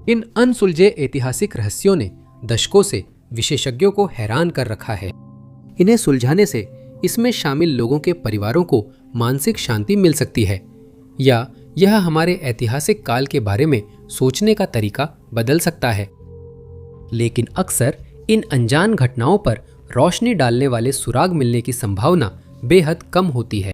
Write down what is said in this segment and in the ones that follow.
इन अनसुलझे ऐतिहासिक रहस्यों ने दशकों से विशेषज्ञों को हैरान कर रखा है। इन्हें सुलझाने से इसमें शामिल लोगों के परिवारों को मानसिक शांति मिल सकती है या यह हमारे ऐतिहासिक काल के बारे में सोचने का तरीका बदल सकता है। लेकिन अक्सर इन अनजान घटनाओं पर रोशनी डालने वाले सुराग मिलने की संभावना बेहद कम होती है।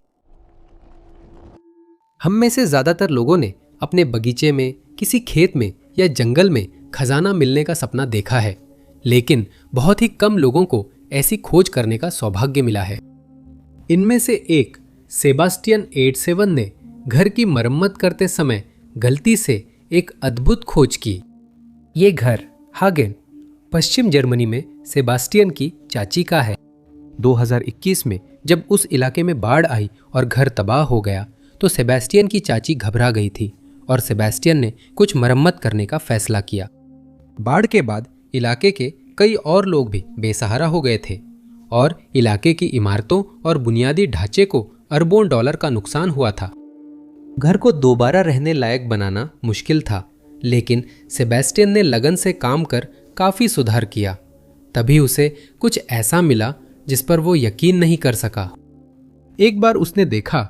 हम में से ज्यादातर लोगों ने अपने बगीचे में, किसी खेत में या जंगल में खजाना मिलने का सपना देखा है, लेकिन बहुत ही कम लोगों को ऐसी खोज करने का सौभाग्य मिला है। इनमें से एक सेबास्टियन एडसेवन ने घर की मरम्मत करते समय गलती से एक अद्भुत खोज की। ये घर हागेन, पश्चिम जर्मनी में सेबास्टियन की चाची का है। 2021 में जब उस इलाके में बाढ़ आई और घर तबाह हो गया तो सेबास्टियन की चाची घबरा गई थी और सेबास्टियन ने कुछ मरम्मत करने का फैसला किया। बाढ़ के बाद इलाके के कई और लोग भी बेसहारा हो गए थे और इलाके की इमारतों और बुनियादी ढांचे को अरबों डॉलर का नुकसान हुआ था। घर को दोबारा रहने लायक बनाना मुश्किल था, लेकिन सेबास्टियन ने लगन से काम कर काफी सुधार किया। तभी उसे कुछ ऐसा मिला जिस पर वो यकीन नहीं कर सका। एक बार उसने देखा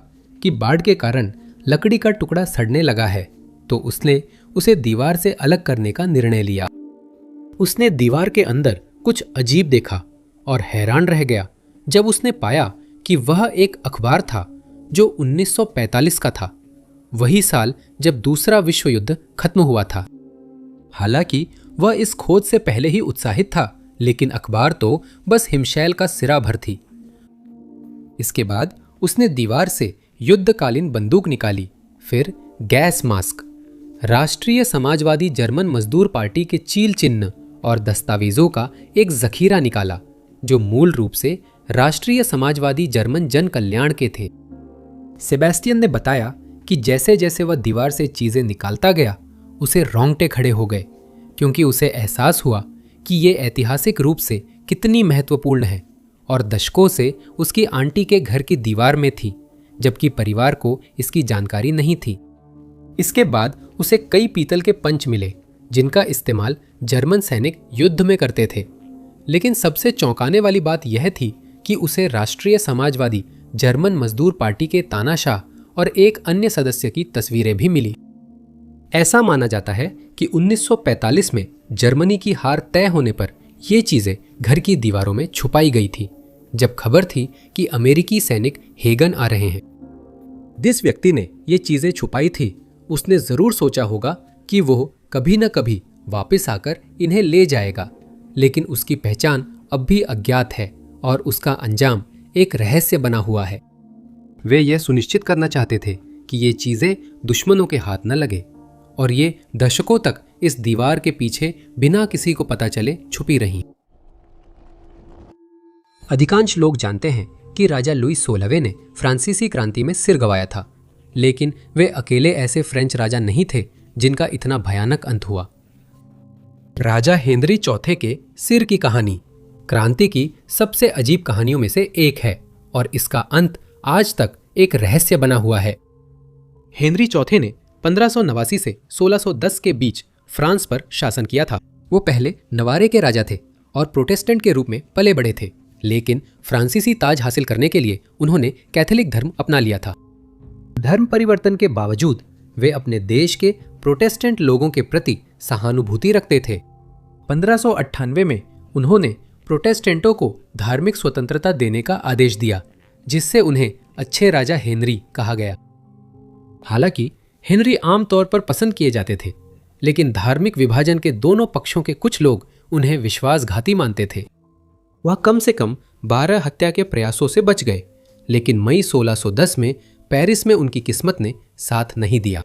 कि बाढ़ के कारण लकड़ी का टुकड़ा सड़ने लगा है, तो उसने उसे दीवार से अलग करने का निर्णय लिया। उसने दीवार के अंदर कुछ अजीब देखा और हैरान रह गया जब उसने पाया कि वह एक अखबार था जो 1945 का था, वही साल जब दूसरा विश्व युद्ध खत्म हुआ था। हालांकि वह इस खोज से पहले ही उत्साहित था, लेकिन अखबार तो बस हिमशैल का सिरा भर थी। इसके बाद उसने दीवार से युद्धकालीन बंदूक निकाली, फिर गैस मास्क, राष्ट्रीय समाजवादी जर्मन मजदूर पार्टी के चील चिन्ह और दस्तावेजों का एक जखीरा निकाला जो मूल रूप से राष्ट्रीय समाजवादी जर्मन जन कल्याण के थे। सेबास्टियन ने बताया कि जैसे जैसे वह दीवार से चीजें निकालता गया उसे रोंगटे खड़े हो गए, क्योंकि उसे एहसास हुआ कि ये ऐतिहासिक रूप से कितनी महत्वपूर्ण है और दशकों से उसकी आंटी के घर की दीवार में थी, जबकि परिवार को इसकी जानकारी नहीं थी। इसके बाद उसे कई पीतल के पंच मिले जिनका इस्तेमाल जर्मन सैनिक युद्ध में करते थे, लेकिन सबसे चौंकाने वाली बात यह थी कि उसे राष्ट्रीय समाजवादी जर्मन मजदूर पार्टी के तानाशाह और एक अन्य सदस्य की तस्वीरें भी मिली। ऐसा माना जाता है कि 1945 में जर्मनी की हार तय होने पर ये चीजें घर की दीवारों में छुपाई गई थी, जब खबर थी कि अमेरिकी सैनिक हेगन आ रहे हैं। जिस व्यक्ति ने ये चीजें छुपाई थी उसने जरूर सोचा होगा कि वो कभी न कभी वापस आकर इन्हें ले जाएगा, लेकिन उसकी पहचान अब भी अज्ञात है और उसका अंजाम एक रहस्य बना हुआ है। वे यह सुनिश्चित करना चाहते थे कि ये चीजें दुश्मनों के हाथ न लगे और ये दशकों तक इस दीवार के पीछे बिना किसी को पता चले छुपी रहीं। अधिकांश लोग जानते हैं कि राजा लुई 16वें ने फ्रांसीसी क्रांति में सिर गंवाया था, लेकिन वे अकेले ऐसे फ्रेंच राजा नहीं थे जिनका इतना भयानक अंत हुआ। राजा हेनरी चौथे के सिर की कहानी क्रांति की सबसे अजीब कहानियों में से एक है और इसका अंत आज तक एक रहस्य बना हुआ है। हेनरी चौथे ने 1589 से 1610 के बीच फ्रांस पर शासन किया था। वो पहले नवारे के राजा थे और प्रोटेस्टेंट के रूप में पले बढ़े थे, लेकिन फ्रांसीसी ताज हासिल करने के लिए उन्होंने कैथोलिक धर्म अपना लिया था। धर्म परिवर्तन के बावजूद वे अपने देश के प्रोटेस्टेंट लोगों के प्रति सहानुभूति रखते थे। 1598 में उन्होंने प्रोटेस्टेंटों को धार्मिक स्वतंत्रता देने का आदेश दिया, जिससे उन्हें अच्छे राजा हेनरी कहा गया। हालांकि हेनरी आमतौर पर पसंद किए जाते थे, लेकिन धार्मिक विभाजन के दोनों पक्षों के कुछ लोग उन्हें विश्वासघाती मानते थे। वह कम से कम 12 हत्या के प्रयासों से बच गए, लेकिन मई 1610 में पेरिस में उनकी किस्मत ने साथ नहीं दिया।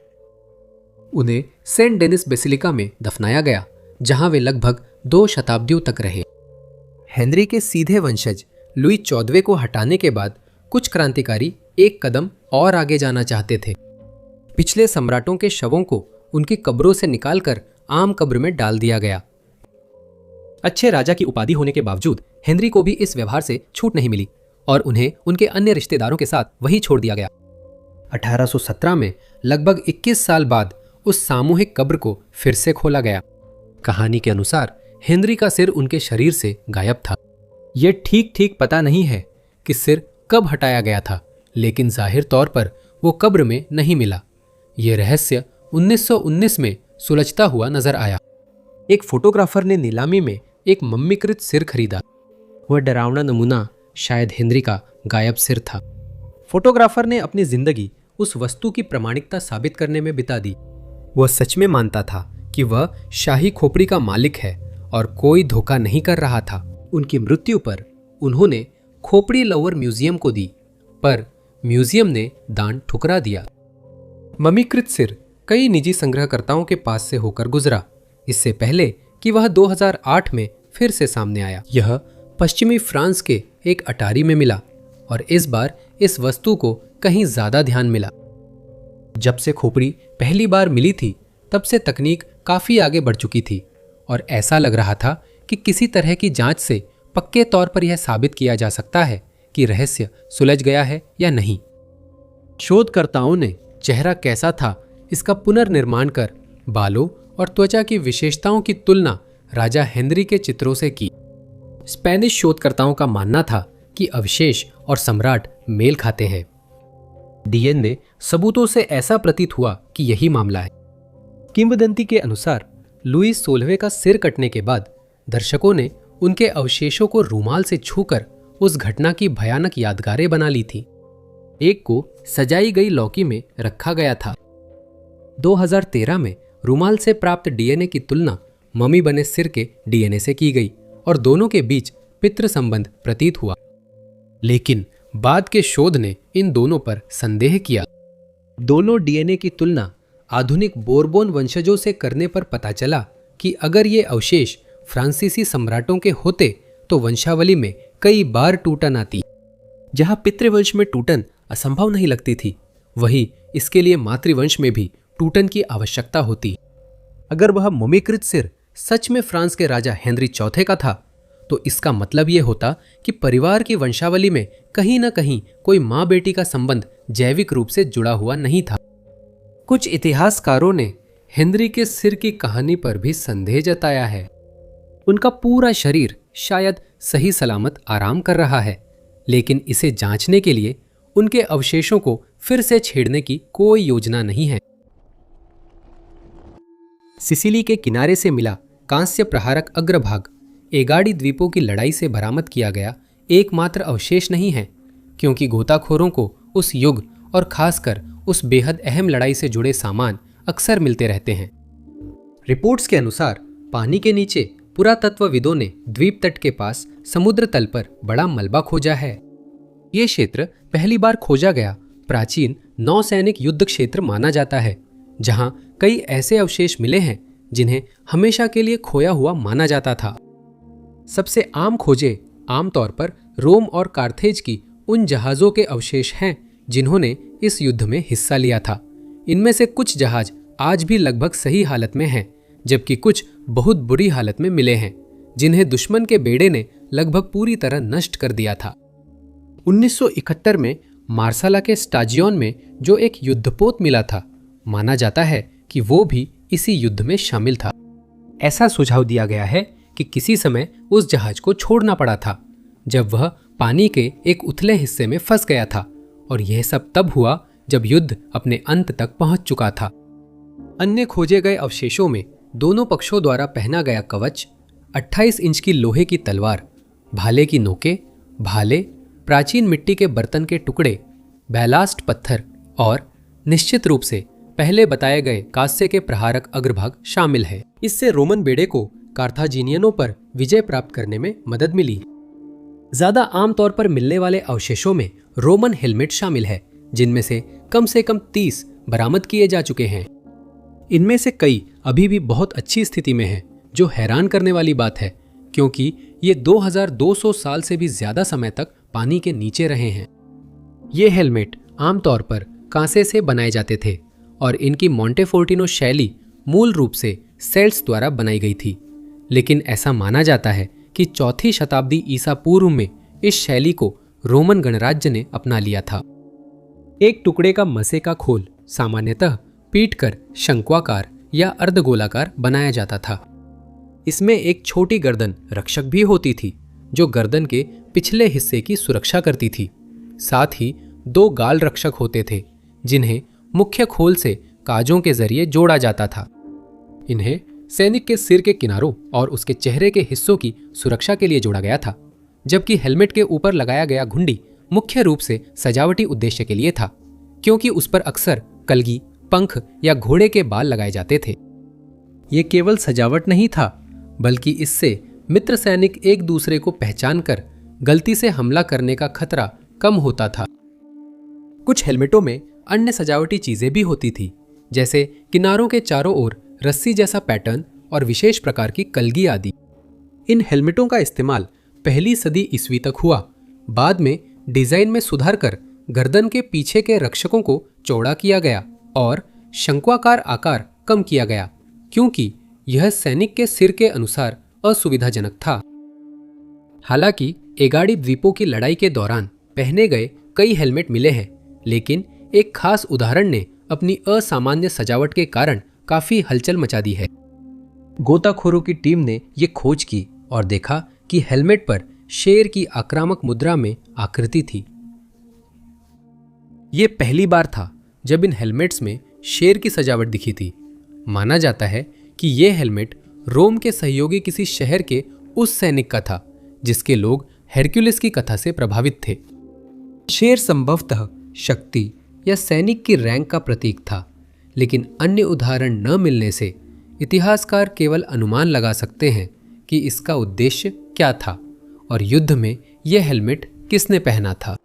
उन्हें सेंट डेनिस बेसिलिका में दफनाया गया, जहां वे लगभग 2 शताब्दियों तक रहे। हेनरी के सीधे वंशज लुई 14वें को हटाने के बाद कुछ क्रांतिकारी एक कदम और आगे जाना चाहते थे। पिछले सम्राटों के शवों को उनकी कब्रों से निकालकर आम कब्र में डाल दिया गया। अच्छे राजा की उपाधि होने के बावजूद हेनरी को भी इस व्यवहार से छूट नहीं मिली और उन्हें उनके अन्य रिश्तेदारों के साथ वही छोड़ दिया गया। 1817 में लगभग 21 साल बाद उस सामूहिक कब्र को फिर से खोला गया। कहानी के अनुसार हेनरी का सिर उनके शरीर से गायब था। यह ठीक ठीक पता नहीं है कि सिर कब हटाया गया था, लेकिन जाहिर तौर पर वो कब्र में नहीं मिला। यह रहस्य 1919 में सुलझता हुआ नजर आया। एक फोटोग्राफर ने नीलामी में एक मम्मीकृत सिर खरीदा। वह डरावना नमूना शायद हेनरी का गायब सिर था। फोटोग्राफर ने अपनी जिंदगी उस वस्तु की प्रामाणिकता साबित करने में बिता दी। वह सच में मानता था कि वह शाही खोपड़ी का मालिक है और कोई धोखा नहीं कर रहा था। उनकी मृत्यु पर उन्होंने खोपड़ी लवर म्यूजियम को दी, पर म्यूजियम ने दान ठुकरा दिया। मम्मीकृत सिर कई निजी संग्रहकर्ताओं के पास से होकर गुजरा, इससे पहले कि वह 2008 में फिर से सामने आया। यह पश्चिमी फ्रांस के एक अटारी में मिला और इस बार इस वस्तु को कहीं ज्यादा ध्यान मिला। जब से खोपड़ी पहली बार मिली थी, तब से तकनीक काफी आगे बढ़ चुकी थी और ऐसा लग रहा था कि किसी तरह की जांच से पक्के तौर पर यह साबित किया जा सकता है कि रहस्य सुलझ गया है या नहीं। शोधकर्ताओं ने चेहरा कैसा था इसका पुनर्निर्माण कर बालों और त्वचा की विशेषताओं की तुलना राजा हेनरी के चित्रों से की। स्पेनिश शोधकर्ताओं का मानना था कि अवशेष और सम्राट मेल खाते हैं। डीएनए सबूतों से ऐसा प्रतीत हुआ कि यही मामला है। किंवदंती के अनुसार लुईस 16वें का सिर कटने के बाद दर्शकों ने उनके अवशेषों को रूमाल से छूकर उस घटना की भयानक यादगारें बना ली थी। एक को सजाई गई लौकी में रखा गया था। 2013 में रूमाल से प्राप्त डीएनए की तुलना मम्मी बने सिर के डीएनए से की गई और दोनों के बीच पितृ संबंध प्रतीत हुआ। लेकिन बाद के शोध ने इन दोनों पर संदेह किया। दोनों डीएनए की तुलना आधुनिक बोरबोन वंशजों से करने पर पता चला कि अगर ये अवशेष फ्रांसीसी सम्राटों के होते तो वंशावली में कई बार टूटन आती। जहां पितृवंश में टूटन असंभव नहीं लगती थी, वहीं इसके लिए मातृवंश में भी टूटन की आवश्यकता होती। अगर वह मम्मीकृत सिर सच में फ्रांस के राजा हेनरी चौथे का था, तो इसका मतलब यह होता कि परिवार की वंशावली में कहीं न कहीं कोई माँ बेटी का संबंध जैविक रूप से जुड़ा हुआ नहीं था। कुछ इतिहासकारों ने हेनरी के सिर की कहानी पर भी संदेह जताया है। उनका पूरा शरीर शायद सही सलामत आराम कर रहा है, लेकिन इसे जांचने के लिए उनके अवशेषों को फिर से छेड़ने की कोई योजना नहीं है। सिसिली के किनारे से मिला कांस्य प्रहारक अग्रभाग एगाड़ी द्वीपों की लड़ाई से बरामद किया गया एकमात्र अवशेष नहीं है, क्योंकि गोताखोरों को उस युग और खासकर उस बेहद अहम लड़ाई से जुड़े सामान अक्सर मिलते रहते हैं। रिपोर्ट्स के अनुसार पानी के नीचे पुरातत्वविदों ने द्वीप तट के पास समुद्र तल पर बड़ा मलबा खोजा है। ये क्षेत्र पहली बार खोजा गया प्राचीन नौसैनिक युद्ध क्षेत्र माना जाता है, जहां कई ऐसे अवशेष मिले हैं जिन्हें हमेशा के लिए खोया हुआ माना जाता था। सबसे आम खोजे आमतौर पर रोम और कार्थेज की उन जहाज़ों के अवशेष हैं जिन्होंने इस युद्ध में हिस्सा लिया था। इनमें से कुछ जहाज आज भी लगभग सही हालत में हैं, जबकि कुछ बहुत बुरी हालत में मिले हैं, जिन्हें दुश्मन के बेड़े ने लगभग पूरी तरह नष्ट कर दिया था। 1971 में मार्साला के स्टाजियोन में जो एक युद्धपोत मिला था, माना जाता है कि वो भी इसी युद्ध में शामिल था। ऐसा सुझाव दिया गया है कि किसी समय उस जहाज को छोड़ना पड़ा था जब वह पानी के एक उथले हिस्से में फंस गया था, और यह सब तब हुआ जब युद्ध अपने अंत तक पहुंच चुका था। अन्य खोजे गए अवशेषों में दोनों पक्षों द्वारा पहना गया कवच, 28 इंच की लोहे की तलवार, भाले की नोकें, भाले, प्राचीन मिट्टी के बर्तन के टुकड़े, बैलास्ट पत्थर और निश्चित रूप से पहले बताए गए कांस्य के प्रहारक अग्रभाग शामिल है। इससे रोमन बेड़े को कार्थाजिनियनों पर विजय प्राप्त करने में मदद मिली। ज्यादा आमतौर पर मिलने वाले अवशेषों में रोमन हेलमेट शामिल है, जिनमें से कम 30 बरामद किए जा चुके हैं। इनमें से कई अभी भी बहुत अच्छी स्थिति में हैं, जो हैरान करने वाली बात है, क्योंकि ये 2200 साल से भी ज्यादा समय तक पानी के नीचे रहे हैं। ये हेलमेट आमतौर पर कांसे से बनाए जाते थे और इनकी मोंटेफोर्टिनो शैली मूल रूप से सेल्ट्स द्वारा बनाई गई थी, लेकिन ऐसा माना जाता है कि 4वीं शताब्दी ईसा पूर्व में इस शैली को रोमन गणराज्य ने अपना लिया था। एक टुकड़े का मसे का खोल सामान्यतः पीटकर शंक्वाकार या अर्धगोलाकार बनाया जाता था। इसमें एक छोटी गर्दन रक्षक भी होती थी जो गर्दन के पिछले हिस्से की सुरक्षा करती थी। साथ ही 2 गाल रक्षक होते थे जिन्हें मुख्य खोल से काजों के जरिए जोड़ा जाता था। इन्हें सैनिक के सिर के किनारों और उसके चेहरे के हिस्सों की सुरक्षा के लिए जोड़ा गया था, जबकि हेलमेट के ऊपर लगाया गया घुंडी मुख्य रूप से सजावटी उद्देश्य के लिए था, क्योंकि उस पर अक्सर कलगी, पंख या घोड़े के बाल लगाए जाते थे। ये केवल सजावट नहीं था, बल्कि इससे मित्र सैनिक एक दूसरे को पहचान कर गलती से हमला करने का खतरा कम होता था। कुछ हेलमेटों में अन्य सजावटी चीजें भी होती थी, जैसे किनारों के चारों ओर रस्सी जैसा पैटर्न और विशेष प्रकार की कलगी आदि। इन हेलमेटों का इस्तेमाल पहली सदी ईस्वी तक हुआ। बाद में डिजाइन में सुधार कर गर्दन के पीछे के रक्षकों को चौड़ा किया गया और शंक्वाकार आकार कम किया गया, क्योंकि यह सैनिक के सिर के अनुसार असुविधाजनक था। हालांकि एगाड़ी द्वीपों की लड़ाई के दौरान पहने गए कई हेलमेट मिले हैं, लेकिन एक खास उदाहरण ने अपनी असामान्य सजावट के कारण काफी हलचल मचा दी है। गोताखोरों की टीम ने यह खोज की और देखा कि हेलमेट पर शेर की आक्रामक मुद्रा में आकृति थी। यह पहली बार था जब इन हेलमेट्स में शेर की सजावट दिखी थी। माना जाता है कि यह हेलमेट रोम के सहयोगी किसी शहर के उस सैनिक का था जिसके लोग हेरक्युलिस की कथा से प्रभावित थे। शेर संभवतः शक्ति या सैनिक की रैंक का प्रतीक था, लेकिन अन्य उदाहरण न मिलने से इतिहासकार केवल अनुमान लगा सकते हैं कि इसका उद्देश्य क्या था और युद्ध में यह हेलमेट किसने पहना था।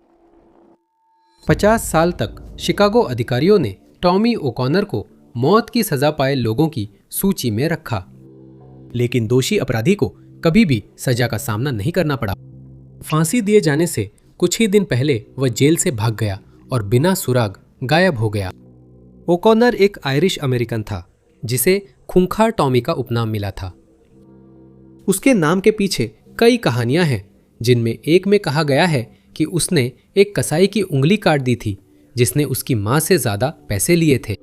50 साल तक शिकागो अधिकारियों ने टॉमी ओकॉनर को मौत की सजा पाए लोगों की सूची में रखा, लेकिन दोषी अपराधी को कभी भी सजा का सामना नहीं करना पड़ा। फांसी दिए जाने से कुछ ही दिन पहले वह जेल से भाग गया और बिना सुराग गायब हो गया। ओकॉनर एक आयरिश अमेरिकन था जिसे खूंखार टॉमी का उपनाम मिला था। उसके नाम के पीछे कई कहानियां हैं, जिनमें एक में कहा गया है कि उसने एक कसाई की उंगली काट दी थी जिसने उसकी मां से ज्यादा पैसे लिए थे।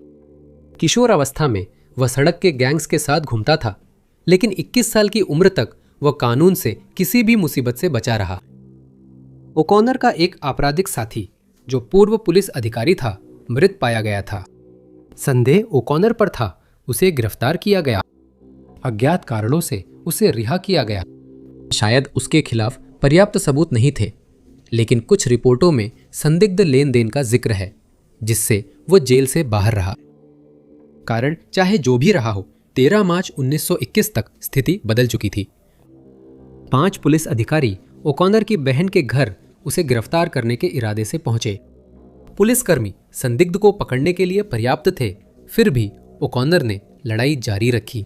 किशोर अवस्था में वह सड़क के गैंग्स के साथ घूमता था, लेकिन 21 साल की उम्र तक वह कानून से किसी भी मुसीबत से बचा रहा। ओकॉनर का एक आपराधिक साथी जो पूर्व पुलिस अधिकारी था, मृत पाया गया था। संदेह ओकॉनर पर था, उसे गिरफ्तार किया गया। अज्ञात कारणों से उसे रिहा किया गया। शायद उसके खिलाफ पर्याप्त सबूत नहीं थे, लेकिन कुछ रिपोर्टों में संदिग्ध लेन देन का जिक्र है, जिससे वो जेल से बाहर रहा। कारण चाहे जो भी रहा हो, 13 मार्च 1921 तक स्थिति बदल चुकी थी। 5 पुलिस अधिकारी ओकॉनर की बहन के घर उसे गिरफ्तार करने के इरादे से पहुंचे। पुलिसकर्मी संदिग्ध को पकड़ने के लिए पर्याप्त थे, फिर भी ओकॉनर ने लड़ाई जारी रखी।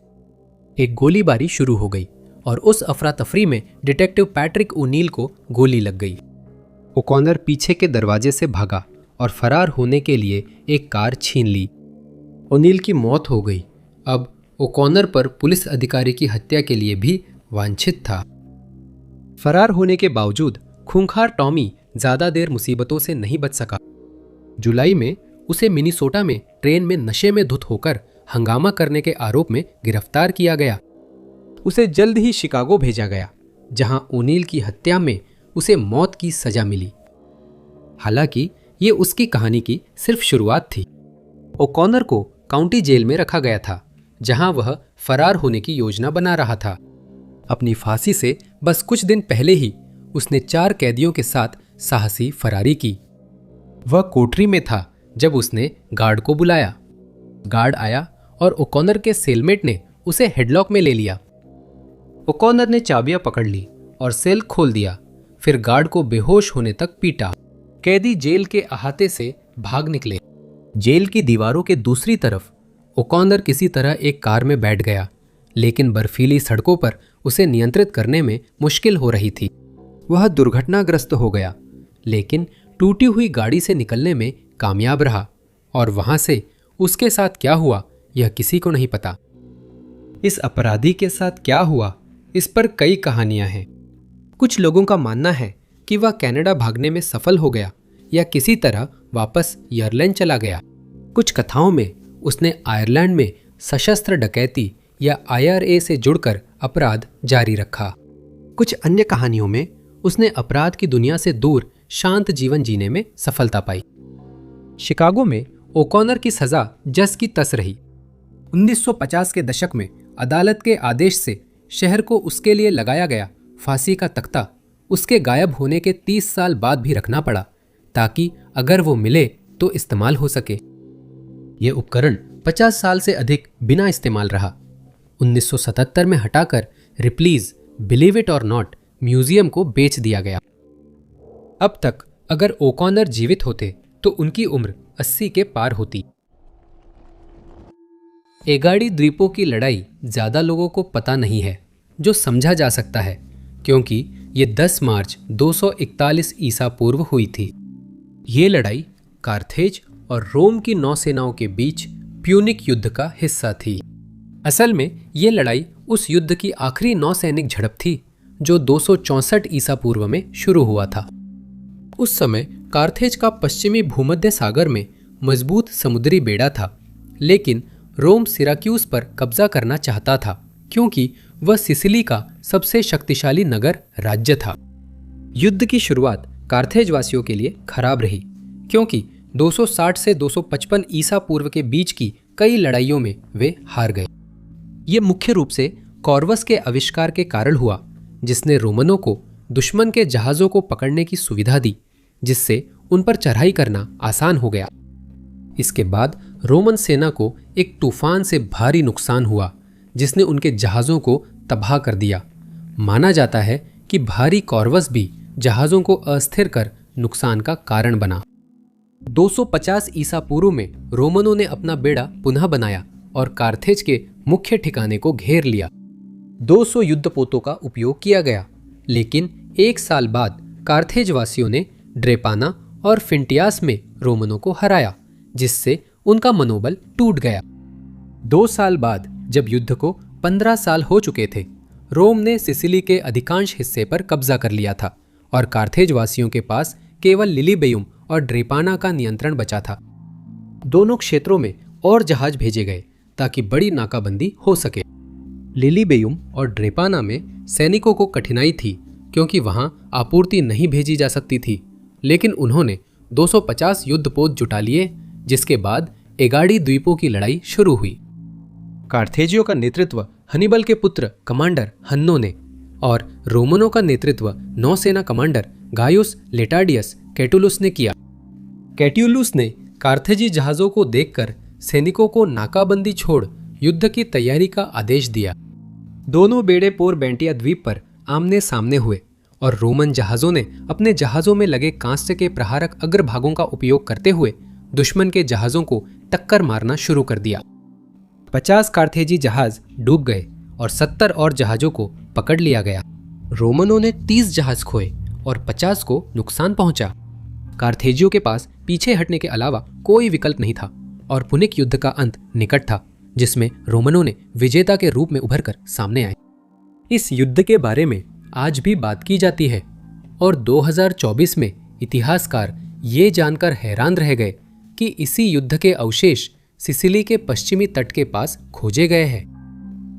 एक गोलीबारी शुरू हो गई और उस अफरा तफरी में डिटेक्टिव पैट्रिक ओनील को गोली लग गई। ओकॉनर पीछे के दरवाजे से भागा और फरार होने के लिए एक कार छीन ली। ओनील की मौत हो गई। अब ओकॉनर पर पुलिस अधिकारी की हत्या के लिए भी वांछित था। फरार होने के बावजूद खूंखार टॉमी ज्यादा देर मुसीबतों से नहीं बच सका। जुलाई में उसे मिनीसोटा में ट्रेन में नशे में धुत होकर हंगामा करने के आरोप में गिरफ्तार किया गया। उसे जल्द ही शिकागो भेजा गया, जहां ओनील की हत्या में उसे मौत की सजा मिली। हालांकि ये उसकी कहानी की सिर्फ शुरुआत थी। ओकॉनर को काउंटी जेल में रखा गया था, जहां वह फरार होने की योजना बना रहा था। अपनी फांसी से बस कुछ दिन पहले ही उसने 4 कैदियों के साथ साहसी फरारी की। वह कोठरी में था जब उसने गार्ड को बुलाया। गार्ड आया और ओकॉनर के सेलमेट ने उसे हेडलॉक में ले लिया। ओकॉनर ने चाबियां पकड़ ली और सेल खोल दिया, फिर गार्ड को बेहोश होने तक पीटा। कैदी जेल के अहाते से भाग निकले। जेल की दीवारों के दूसरी तरफ ओकॉनर किसी तरह एक कार में बैठ गया, लेकिन बर्फीली सड़कों पर उसे नियंत्रित करने में मुश्किल हो रही थी। वह दुर्घटनाग्रस्त हो गया, लेकिन टूटी हुई गाड़ी से निकलने में कामयाब रहा और वहां से उसके साथ क्या हुआ यह किसी को नहीं पता। इस अपराधी के साथ क्या हुआ, इस पर कई कहानियां हैं। कुछ लोगों का मानना है कि वह कनाडा भागने में सफल हो गया या किसी तरह वापस यरलैंड चला गया। कुछ कथाओं में उसने आयरलैंड में सशस्त्र डकैती या IRA से जुड़कर अपराध जारी रखा। कुछ अन्य कहानियों में उसने अपराध की दुनिया से दूर शांत जीवन जीने में सफलता पाई। शिकागो में ओकॉनर की सजा जस की तस रही। 1950 के दशक में अदालत के आदेश से शहर को उसके लिए लगाया गया फांसी का तख्ता उसके गायब होने के 30 साल बाद भी रखना पड़ा, ताकि अगर वो मिले तो इस्तेमाल हो सके। ये उपकरण 50 साल से अधिक बिना इस्तेमाल रहा। 1977 में हटाकर रिप्लीज बिलीव इट और नॉट म्यूजियम को बेच दिया गया। अब तक अगर ओकॉनर जीवित होते तो उनकी उम्र 80 के पार होती। एगाड़ी द्वीपों की लड़ाई ज्यादा लोगों को पता नहीं है, जो समझा जा सकता है क्योंकि ये 10 मार्च 241 ईसा पूर्व हुई थी। ये लड़ाई कार्थेज और रोम की नौसेनाओं के बीच प्यूनिक युद्ध का हिस्सा थी। असल में ये लड़ाई उस युद्ध की आखिरी नौसैनिक झड़प थी जो 264 ईसा पूर्व में शुरू हुआ था। उस समय कार्थेज का पश्चिमी भूमध्य सागर में मजबूत समुद्री बेड़ा था, लेकिन रोम सिराक्यूस पर कब्जा करना चाहता था क्योंकि वह सिसिली का सबसे शक्तिशाली नगर राज्य था। युद्ध की शुरुआत कार्थेज वासियों के लिए खराब रही क्योंकि 260 से 255 ईसा पूर्व के बीच की कई लड़ाइयों में वे हार गए। ये मुख्य रूप से कॉर्वस के आविष्कार के कारण हुआ, जिसने रोमनों को दुश्मन के जहाज़ों को पकड़ने की सुविधा दी, जिससे उन पर चढ़ाई करना आसान हो गया। इसके बाद रोमन सेना को एक तूफान से भारी नुकसान हुआ, जिसने उनके जहाज़ों को तबाह कर दिया। माना जाता है कि भारी कॉर्वस भी जहाज़ों को अस्थिर कर नुकसान का कारण बना। 250 ईसा पूर्व में रोमनों ने अपना बेड़ा पुनः बनाया और कार्थेज के मुख्य ठिकाने को घेर लिया। 200 युद्धपोतों का उपयोग किया गया, लेकिन 1 साल बाद कार्थेज वासियों ने ड्रेपाना और फिंटियास में रोमनों को हराया, जिससे उनका मनोबल टूट गया। 2 साल बाद जब युद्ध को 15 साल हो चुके थे, रोम ने सिसिली के अधिकांश हिस्से पर कब्जा कर लिया था और कार्थेज वासियों के पास केवल लिलिबेयुम और ड्रेपाना का नियंत्रण बचा था। दोनों क्षेत्रों में और जहाज भेजे गए ताकि बड़ी नाकाबंदी हो सके। लिलिबेयुम और ड्रेपाना में सैनिकों को कठिनाई थी क्योंकि वहां आपूर्ति नहीं भेजी जा सकती थी, लेकिन उन्होंने 250 युद्धपोत जुटा लिए, जिसके बाद एगाड़ी द्वीपों की लड़ाई शुरू हुई। कार्थेजियों का नेतृत्व हनीबल के पुत्र कमांडर हन्नो ने और रोमनों का नेतृत्व नौसेना कमांडर गायुस लेटाडियस कैटुलुस ने किया। कैट्यूलुस ने कार्थेजी जहाज़ों को देखकर सैनिकों को नाकाबंदी छोड़ युद्ध की तैयारी का आदेश दिया। दोनों बेड़े पोर बेंटिया द्वीप पर आमने सामने हुए और रोमन जहाज़ों ने अपने जहाज़ों में लगे कांस्य के प्रहारक अग्रभागों का उपयोग करते हुए दुश्मन के जहाज़ों को टक्कर मारना शुरू कर दिया। 50 कार्थेजी जहाज़ डूब गए और 70 और जहाज़ों को पकड़ लिया गया। रोमनों ने 30 जहाज़ खोए और 50 को नुकसान पहुंचा। कार्थेजियों के पास पीछे हटने के अलावा कोई विकल्प नहीं था और पुनिक युद्ध का अंत निकट था, जिसमें रोमनों ने विजेता के रूप में उभरकर सामने आए। इस युद्ध के बारे में आज भी बात की जाती है और 2024 में इतिहासकार ये जानकर हैरान रह गए कि इसी युद्ध के अवशेष सिसिली के पश्चिमी तट के पास खोजे गए हैं।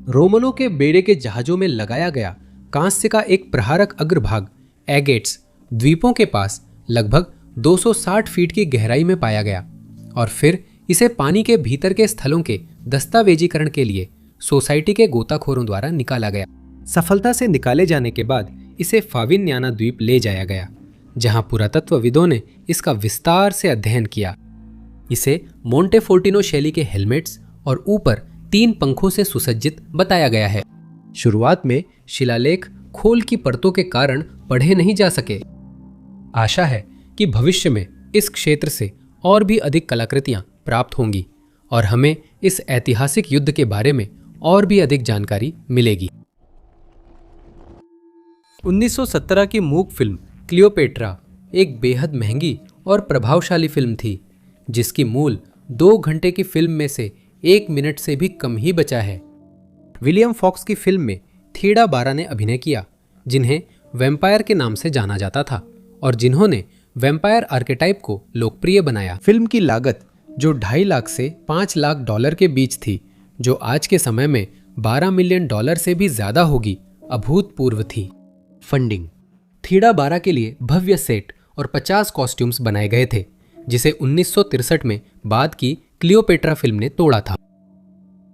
रोमनों के बेड़े के जहाजों में लगाया गया कांस्य का एक प्रहारक अग्रभाग एगेट्स द्वीपों के पास लगभग 260 फीट की गहराई में पाया गया और फिर इसे पानी के भीतर के स्थलों के दस्तावेजीकरण के लिए सोसाइटी के गोताखोरों द्वारा निकाला गया। सफलता से निकाले जाने के बाद इसे फाविनियाना द्वीप ले जाया गया, जहां पुरातत्वविदों ने इसका विस्तार से अध्ययन किया। इसे मोंटेफोर्टिनो शैली के हेलमेट्स और ऊपर 3 पंखों से सुसज्जित बताया गया है। शुरुआत में शिलालेख खोल की परतों के कारण पढ़े नहीं जा सके। आशा है कि भविष्य में इस क्षेत्र से और भी अधिक कलाकृतियां प्राप्त होंगी और हमें इस ऐतिहासिक युद्ध के बारे में और भी अधिक जानकारी मिलेगी। 1917 की मूक फिल्म क्लियोपेट्रा एक बेहद महंगी और प्रभावशाली फिल्म थी, जिसकी मूल 2 घंटे की फिल्म में से 1 मिनट से भी कम ही बचा है। विलियम फॉक्स की फिल्म में थीडा बारा ने अभिनय किया, जिन्हें वैम्पायर के नाम से जाना जाता था और जिन्होंने वैम्पायर आर्केटाइप को लोकप्रिय बनाया। फिल्म की लागत जो 2.5 लाख से 5 लाख डॉलर के बीच थी, जो आज के समय में 12 मिलियन डॉलर से भी ज्यादा होगी, अभूतपूर्व थी। फंडिंग: थीडा 12 के लिए भव्य सेट और 50 कॉस्ट्यूम्स बनाए गए थे, जिसे 1963 में बाद की क्लियोपेट्रा फिल्म ने तोड़ा था।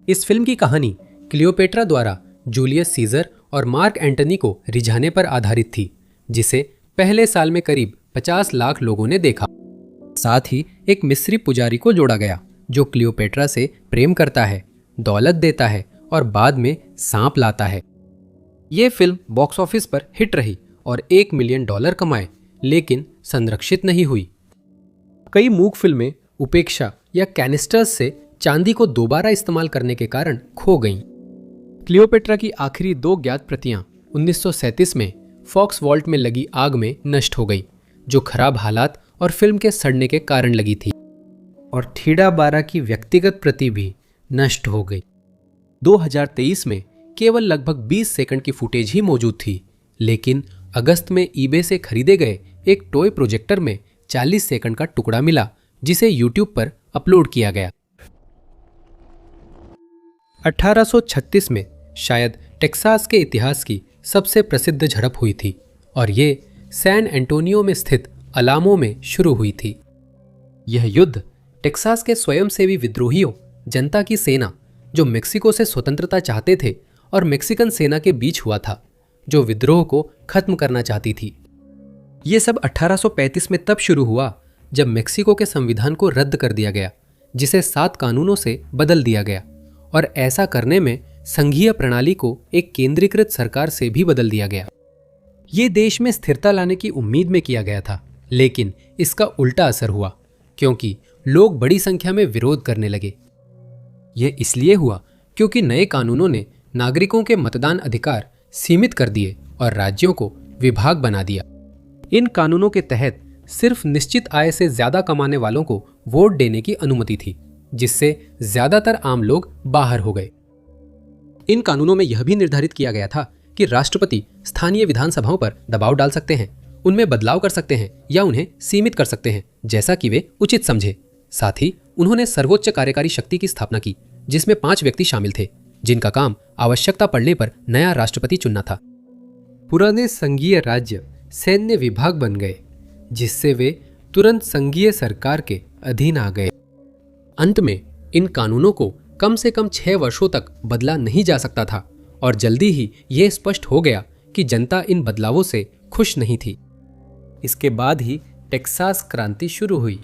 इस फिल्म की कहानी क्लियोपेट्रा द्वारा जूलियस सीजर और मार्क एंटनी को रिझाने पर आधारित थी, जिसे पहले साल में करीब 50 लाख लोगों ने देखा। साथ ही एक मिस्री पुजारी को जोड़ा गया, जो क्लियोपेट्रा से प्रेम करता है, दौलत देता है और बाद में सांप लाता है। ये फिल्म बॉक्स ऑफिस पर हिट रही और 1 मिलियन डॉलर कमाए, लेकिन संरक्षित नहीं हुई। कई मूक फिल्में उपेक्षा या कैनिस्टर्स से चांदी को दोबारा इस्तेमाल करने के कारण खो गईं। क्लियोपेट्रा की आखिरी 2 ज्ञात प्रतियां 1937 में फॉक्स वॉल्ट में लगी आग में नष्ट हो गई, जो खराब हालात और फिल्म के सड़ने के कारण लगी थी, और थीडा 12 की व्यक्तिगत प्रति भी नष्ट हो गई। 2023 में केवल लगभग 20 सेकंड की फुटेज ही मौजूद थी, लेकिन अगस्त में ईबे से खरीदे गए एक टॉय प्रोजेक्टर में 40 सेकंड का टुकड़ा मिला, जिसे यूट्यूब पर अपलोड किया गया। 1836 में शायद टेक्सास के इतिहास की सबसे प्रसिद्ध झड़प हुई थी, और ये सैन एंटोनियो में स्थित अलामो में शुरू हुई थी। यह युद्ध टेक्सास के स्वयंसेवी विद्रोहियों, जनता की सेना जो मेक्सिको से स्वतंत्रता चाहते थे, और मेक्सिकन सेना के बीच हुआ था, जो विद्रोह को खत्म करना चाहती थी। ये सब 1835 में तब शुरू हुआ जब मेक्सिको के संविधान को रद्द कर दिया गया, जिसे 7 कानूनों से बदल दिया गया, और ऐसा करने में संघीय प्रणाली को एक केंद्रीकृत सरकार से भी बदल दिया गया। ये देश में स्थिरता लाने की उम्मीद में किया गया था, लेकिन इसका उल्टा असर हुआ, क्योंकि लोग बड़ी संख्या में विरोध करने लगे। यह इसलिए हुआ क्योंकि नए कानूनों ने नागरिकों के मतदान अधिकार सीमित कर दिए और राज्यों को विभाग बना दिया। इन कानूनों के तहत सिर्फ निश्चित आय से ज्यादा कमाने वालों को वोट देने की अनुमति थी, जिससे ज्यादातर आम लोग बाहर हो गए। इन कानूनों में यह भी निर्धारित किया गया था कि राष्ट्रपति स्थानीय विधानसभाओं पर दबाव डाल सकते हैं, उनमें बदलाव कर सकते हैं या उन्हें सीमित कर सकते हैं, जैसा कि वे उचित समझे। साथ ही उन्होंने सर्वोच्च कार्यकारी शक्ति की स्थापना की, जिसमें 5 व्यक्ति शामिल थे, जिनका काम आवश्यकता पड़ने पर नया राष्ट्रपति चुनना था। पुराने संघीय राज्य सैन्य विभाग बन गए, जिससे वे तुरंत संघीय सरकार के अधीन आ गए। अंत में इन कानूनों को कम से कम 6 वर्षों तक बदला नहीं जा सकता था, और जल्दी ही यह स्पष्ट हो गया कि जनता इन बदलावों से खुश नहीं थी। इसके बाद ही टेक्सास क्रांति शुरू हुई।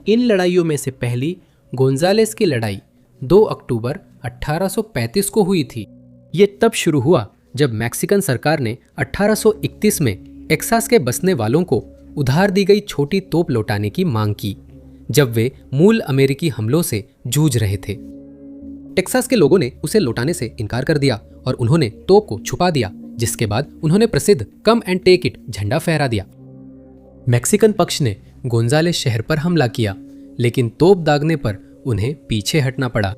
इन लड़ाइयों में से पहली गोंजालेस की लड़ाई 2 अक्टूबर 1835 को हुई थी। ये तब शुरू हुआ जब मैक्सिकन सरकार ने 1831 में टेक्सास के बसने वालों को उधार दी गई छोटी तोप लौटाने की मांग की, जब वे मूल अमेरिकी हमलों से जूझ रहे थे। टेक्सास के लोगों ने उसे लौटाने से इनकार कर दिया और उन्होंने तोप को छुपा दिया, जिसके बाद उन्होंने प्रसिद्ध कम एंड टेक इट झंडा फहरा दिया। मैक्सिकन पक्ष ने गोंजालेस शहर पर हमला किया, लेकिन तोप दागने पर उन्हें पीछे हटना पड़ा।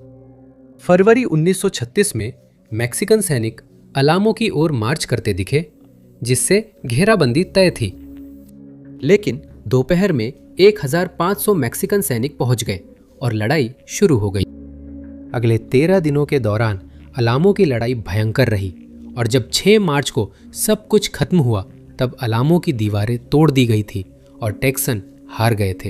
फरवरी 1936 में मैक्सिकन सैनिक अलामो की ओर मार्च करते दिखे, जिससे घेराबंदी तय थी। लेकिन दोपहर में 1500 मैक्सिकन सैनिक पहुंच गए और लड़ाई शुरू हो गई। अगले 13 दिनों के दौरान अलामो की लड़ाई भयंकर रही, और जब 6 मार्च को सब कुछ खत्म हुआ, तब अलामो की दीवारें तोड़ दी गई थी और टेक्सन हार गए थे।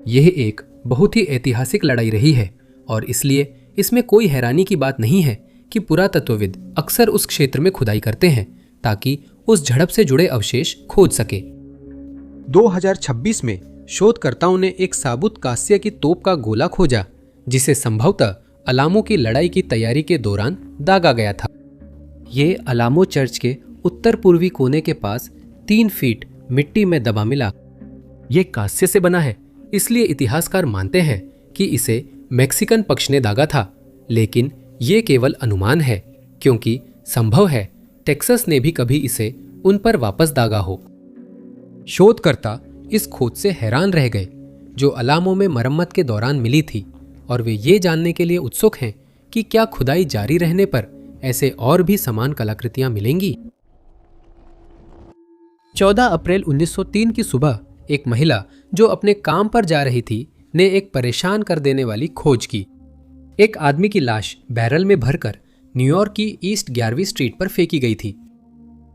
यह एक बहुत ही ऐतिहासिक लड़ाई रही है, और इसलिए इसमें कोई हैरानी की बात नहीं है कि पुरातत्वविद अक्सर उस क्षेत्र में खुदाई करते हैं ताकि उस झड़प से जुड़े अवशेष खोज सके। 2026 में शोधकर्ताओं ने एक साबुत कांस्य की तोप का गोला खोजा, जिसे संभवतः अलामो की लड़ाई की तैयारी के दौरान दागा गया था। ये अलामो चर्च के उत्तर पूर्वी कोने के पास 3 फीट मिट्टी में दबा मिला। ये कांस्य से बना है, इसलिए इतिहासकार मानते हैं कि इसे मैक्सिकन पक्ष ने दागा था, लेकिन ये केवल अनुमान है, क्योंकि संभव है टेक्सास ने भी कभी इसे उन पर वापस दागा हो। शोधकर्ता इस खोज से हैरान रह गए, जो अलामो में मरम्मत के दौरान मिली थी, और वे ये जानने के लिए उत्सुक हैं कि क्या खुदाई जारी रहने पर ऐसे और भी समान कलाकृतियां मिलेंगी। 14 अप्रैल 1903 की सुबह एक महिला जो अपने काम पर जा रही थी, ने एक परेशान कर देने वाली खोज की। एक आदमी की लाश बैरल में भरकर न्यूयॉर्क की ईस्ट 11वीं स्ट्रीट पर फेंकी गई थी।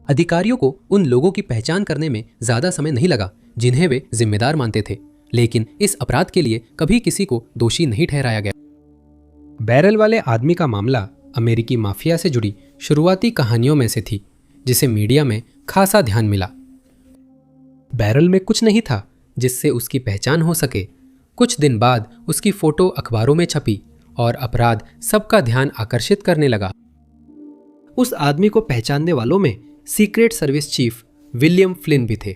अधिकारियों को उन लोगों की पहचान करने में ज्यादा समय नहीं लगा जिन्हें वे जिम्मेदार मानते थे, लेकिन इस अपराध के लिए कभी किसी को दोषी नहीं ठहराया गया। बैरल वाले आदमी का मामला अमेरिकी माफिया से जुड़ी शुरुआती कहानियों में से थी, जिसे मीडिया में खासा ध्यान मिला। बैरल में कुछ नहीं था जिससे उसकी पहचान हो सके। कुछ दिन बाद उसकी फोटो अखबारों में छपी और अपराध सबका ध्यान आकर्षित करने लगा। उस आदमी को पहचानने वालों में secret service chief William Flint भी थे।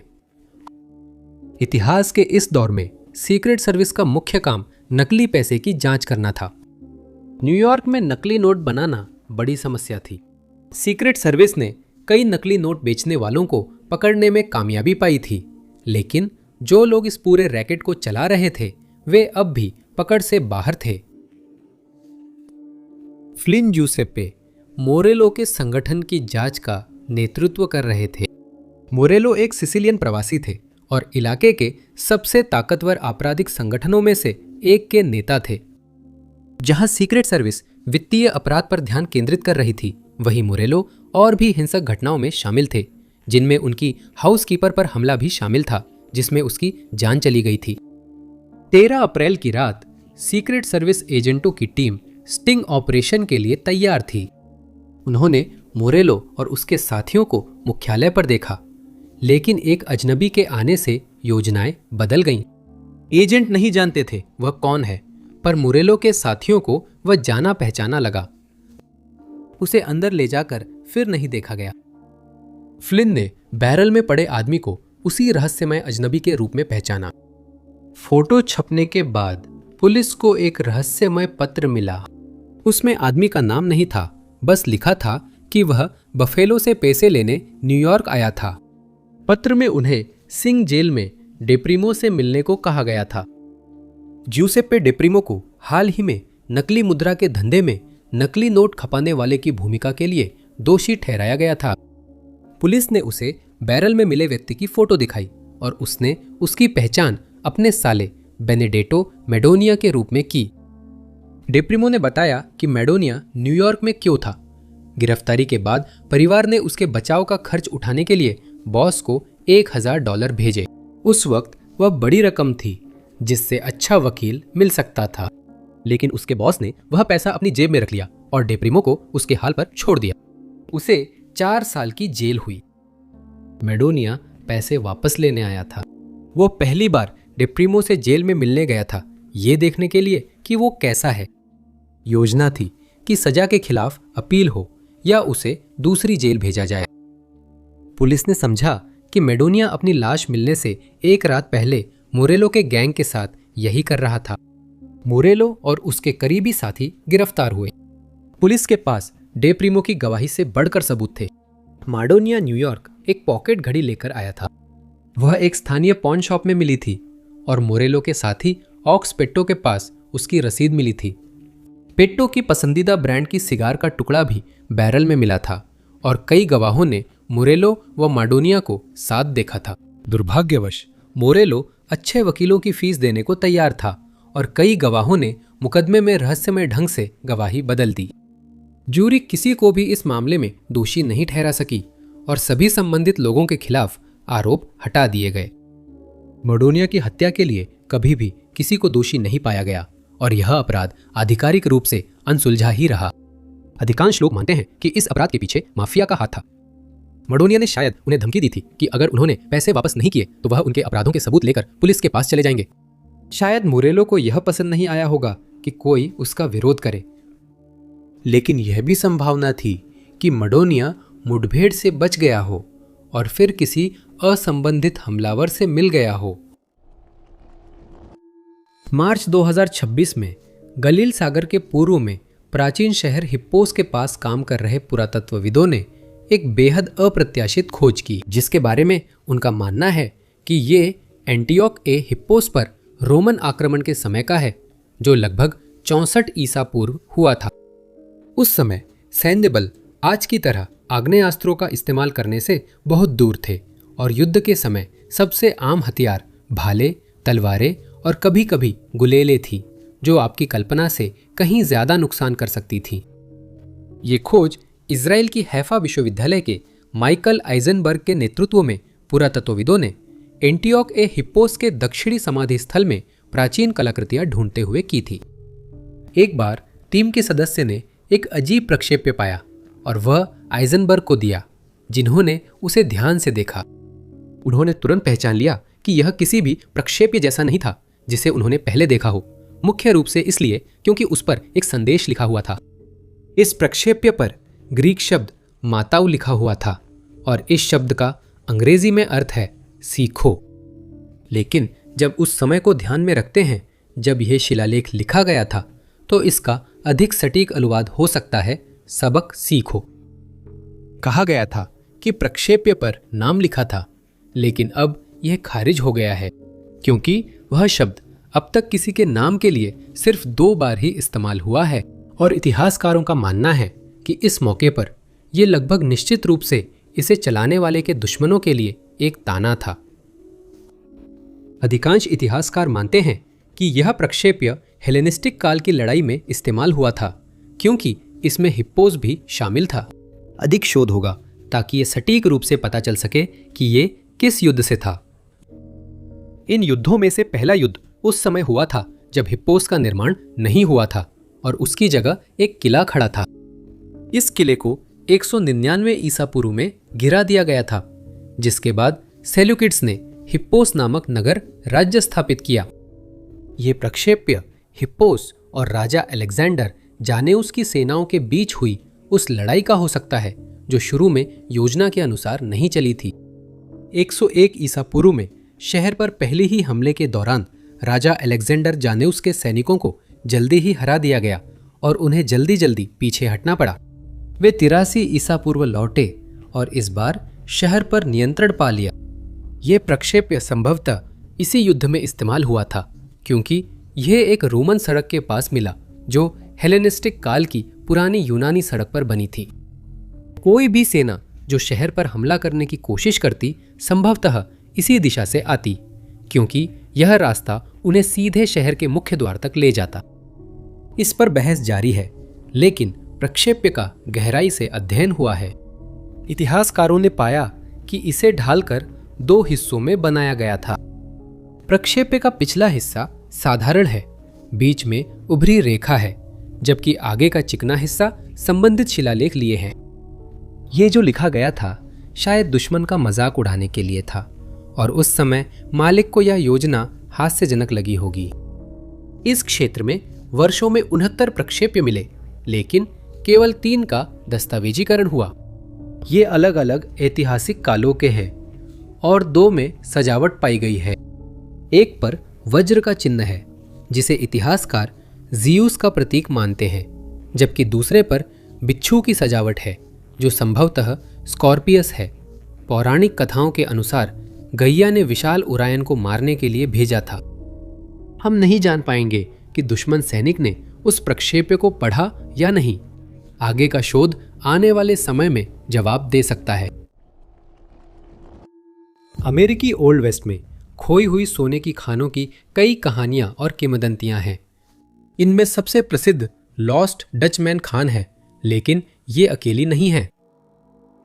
इतिहास के इस दौर में सीक्रेट सर्विस का मुख्य काम नकली पैसे की जांच करना था। न्यूयॉर्क में नकली नोट बनाना बड़ी समस्या थी। सीक्रेट सर्विस ने कई नकली नोट बेचने वालों को पकड़ने में कामयाबी पाई थी, लेकिन जो लोग इस पूरे रैकेट को चला रहे थे वे अब भी पकड़ से बाहर थे। फ्लिन जूसेप्पे मोरेलो के संगठन की जांच का नेतृत्व कर रहे थे। मोरेलो एक सिसिलियन प्रवासी थे और इलाके के सबसे ताकतवर आपराधिक संगठनों में से एक के नेता थे। जहां सीक्रेट सर्विस वित्तीय अपराध पर ध्यान केंद्रित कर रही थी, वहीं मोरेलो और भी हिंसक घटनाओं में शामिल थे, जिनमें उनकी हाउसकीपर पर हमला भी शामिल था, जिसमें उसकी जान चली गई थी। 13 अप्रैल की रात सीक्रेट सर्विस एजेंटों की टीम स्टिंग ऑपरेशन के लिए तैयार थी। उन्होंने मोरेलो और उसके साथियों को मुख्यालय पर देखा, लेकिन एक अजनबी के आने से योजनाएं बदल गईं। एजेंट नहीं जानते थे वह कौन है, पर मोरेलो के साथियों को वह जाना पहचाना लगा। उसे अंदर ले जाकर फिर नहीं देखा गया। फ्लिन ने बैरल में पड़े आदमी को उसी रहस्यमय अजनबी के रूप में पहचाना। फोटो छपने के बाद पुलिस को एक रहस्यमय पत्र मिला। उसमें आदमी का नाम नहीं था, बस लिखा था कि वह बफेलो से पैसे लेने न्यूयॉर्क आया था। पत्र में उन्हें सिंग जेल में डेप्रीमो से मिलने को कहा गया था। ज्यूसेप्पे डेप्रीमो को हाल ही में नकली मुद्रा के धंधे में नकली नोट खपाने वाले की भूमिका के लिए दोषी ठहराया गया था। पुलिस ने उसे बैरल में मिले व्यक्ति की फोटो दिखाई और उसने उसकी पहचान अपने साले बेनेडेटो मैडोनिया के रूप में की। डेप्रीमो ने बताया कि मैडोनिया न्यूयॉर्क में क्यों था। गिरफ्तारी के बाद परिवार ने उसके बचाव का खर्च उठाने के लिए बॉस को $1000 भेजे। उस वक्त वह बड़ी रकम थी जिससे अच्छा वकील मिल सकता था, लेकिन उसके बॉस ने वह पैसा अपनी जेब में रख लिया और डेप्रीमो को उसके हाल पर छोड़ दिया। उसे 4 साल की जेल हुई। मैडोनिया पैसे वापस लेने आया था। वो पहली बार डेप्रीमो से जेल में मिलने गया था, ये देखने के लिए कि वो कैसा है। योजना थी कि सजा के खिलाफ अपील हो या उसे दूसरी जेल भेजा जाए। पुलिस ने समझा कि मैडोनिया अपनी लाश मिलने से एक रात पहले मोरेलो के गैंग के साथ यही कर रहा था। मोरेलो और उसके करीबी साथी गिरफ्तार हुए। पुलिस के पास डेप्रीमो की गवाही से बढ़कर सबूत थे। मैडोनिया न्यूयॉर्क एक पॉकेट घड़ी लेकर आया था। वह एक स्थानीय पॉन शॉप में मिली थी और मोरेलो के साथी ऑक्स पेट्टो के पास उसकी रसीद मिली थी। पेट्टो की पसंदीदा ब्रांड की सिगार का टुकड़ा भी बैरल में मिला था और कई गवाहों ने मोरेलो व मैडोनिया को साथ देखा था। दुर्भाग्यवश मोरेलो अच्छे वकीलों की फीस देने को तैयार था और कई गवाहों ने मुकदमे में रहस्यमय ढंग से गवाही बदल दी। जूरी किसी को भी इस मामले में दोषी नहीं ठहरा सकी और सभी संबंधित लोगों के खिलाफ आरोप हटा दिए गए। मैडोनिया की हत्या के लिए कभी भी किसी को दोषी नहीं पाया गया और यह अपराध आधिकारिक रूप से अनसुलझा ही रहा। अधिकांश लोग मानते हैं कि इस अपराध के पीछे माफिया का हाथ था। मैडोनिया ने शायद उन्हें धमकी दी थी कि अगर उन्होंने पैसे वापस नहीं किए तो वह उनके अपराधों के सबूत लेकर पुलिस के पास चले जाएंगे। शायद मोरेलो को यह पसंद नहीं आया होगा कि कोई उसका विरोध करे, लेकिन यह भी संभावना थी कि मैडोनिया मुठभेड़ से बच गया हो और फिर किसी असंबंधित हमलावर से मिल गया हो। मार्च 2026 में गलील सागर के पूर्व में प्राचीन शहर हिप्पोस के पास काम कर रहे पुरातत्वविदों ने एक बेहद अप्रत्याशित खोज की, जिसके बारे में उनका मानना है कि ये एंटियोक ए हिप्पोस पर रोमन आक्रमण के समय का है, जो लगभग 64 ईसा पूर्व हुआ था। उस समय सैन्य बल आज की तरह आग्नेयास्त्रों का इस्तेमाल करने से बहुत दूर थे और युद्ध के समय सबसे आम हथियार भाले, तलवारें और कभी कभी गुलेलें थी जो आपकी कल्पना से कहीं ज्यादा नुकसान कर सकती थी। ये खोज इजराइल की हैफा विश्वविद्यालय के माइकल आइजनबर्ग के नेतृत्व में पुरातत्वविदों ने एंटियोक ए हिप्पोस के दक्षिणी समाधि स्थल में प्राचीन कलाकृतियां ढूंढते हुए की थी। एक बार टीम के सदस्य ने एक अजीब प्रक्षेप्य पाया और वह आइजनबर्ग को दिया, जिन्होंने उसे ध्यान से देखा। उन्होंने तुरंत पहचान लिया कि यह किसी भी प्रक्षेप्य जैसा नहीं था जिसे उन्होंने पहले देखा हो, मुख्य रूप से इसलिए क्योंकि उस पर एक संदेश लिखा हुआ था। इस प्रक्षेप्य पर ग्रीक शब्द माताऊ लिखा हुआ था और इस शब्द का अंग्रेजी में अर्थ है सीखो। लेकिन जब उस समय को ध्यान में रखते हैं जब यह शिलालेख लिखा गया था, तो इसका अधिक सटीक अनुवाद हो सकता है सबक सीखो। कहा गया था कि प्रक्षेप्य पर नाम लिखा था, लेकिन अब यह खारिज हो गया है क्योंकि वह शब्द अब तक किसी के नाम के लिए सिर्फ 2 बार ही इस्तेमाल हुआ है और इतिहासकारों का मानना है कि इस मौके पर यह लगभग निश्चित रूप से इसे चलाने वाले के दुश्मनों के लिए एक ताना था। अधिकांश इतिहासकार मानते हैं कि यह प्रक्षेप्य हेलेनिस्टिक काल की लड़ाई में इस्तेमाल हुआ था क्योंकि इसमें हिप्पोस भी शामिल था। अधिक शोध होगा ताकि ये सटीक रूप से पता चल सके कि ये किस युद्ध से था। इन युद्धों में से पहला युद्ध उस समय हुआ था जब हिप्पोस का निर्माण नहीं हुआ था और उसकी जगह एक किला खड़ा था। इस किले को 199 ईसा पूर्व में गिरा दिया गया था, जिसके बाद सेल्यूकिड्स ने हिप्पोस नामक नगर राज्य स्थापित किया। ये प्रक्षेप्य हिप्पोस और राजा अलेक्जेंडर जानेउस की सेनाओं के बीच हुई उस लड़ाई का हो सकता है जो शुरू में योजना के अनुसार नहीं चली थी। 101 ईसा पूर्व में शहर पर पहले ही हमले के दौरान राजा अलेक्जेंडर जानेउस के सैनिकों को जल्दी ही हरा दिया गया और उन्हें जल्दी जल्दी पीछे हटना पड़ा। वे 83 ईसा पूर्व लौटे और इस बार शहर पर नियंत्रण पा लिया। यह प्रक्षेप्य संभवतः इसी युद्ध में इस्तेमाल हुआ था क्योंकि यह एक रोमन सड़क के पास मिला जो हेलेनिस्टिक काल की पुरानी यूनानी सड़क पर बनी थी। कोई भी सेना जो शहर पर हमला करने की कोशिश करती संभवतः इसी दिशा से आती क्योंकि यह रास्ता उन्हें सीधे शहर के मुख्य द्वार तक ले जाता। इस पर बहस जारी है, लेकिन प्रक्षेप्य का गहराई से अध्ययन हुआ है। इतिहासकारों ने पाया कि इसे ढालकर 2 हिस्सों में बनाया गया था। प्रक्षेप्य का पिछला हिस्सा साधारण है, बीच में उभरी रेखा है, जबकि आगे का चिकना हिस्सा संबंधित शिलालेख लिए हैं। ये जो लिखा गया था शायद दुश्मन का मजाक उड़ाने के लिए था और उस समय मालिक को यह योजना हास्यजनक लगी होगी। इस क्षेत्र में वर्षों में 69 प्रक्षेप्य मिले, लेकिन केवल 3 का दस्तावेजीकरण हुआ। ये अलग अलग ऐतिहासिक कालों के हैं और 2 में सजावट पाई गई है। एक पर वज्र का चिन्ह है जिसे इतिहासकार ज़ीउस का प्रतीक मानते हैं, जबकि दूसरे पर बिच्छू की सजावट है जो संभवतः स्कॉर्पियस है। पौराणिक कथाओं के अनुसार गैया ने विशाल उरायन को मारने के लिए भेजा था। हम नहीं जान पाएंगे कि दुश्मन सैनिक ने उस प्रक्षेप्य को पढ़ा या नहीं। आगे का शोध आने वाले समय में जवाब दे सकता है। अमेरिकी ओल्ड वेस्ट में खोई हुई सोने की खानों की कई कहानियां और किंवदंतियां हैं। इनमें सबसे प्रसिद्ध लॉस्ट डचमैन खान है, लेकिन ये अकेली नहीं है।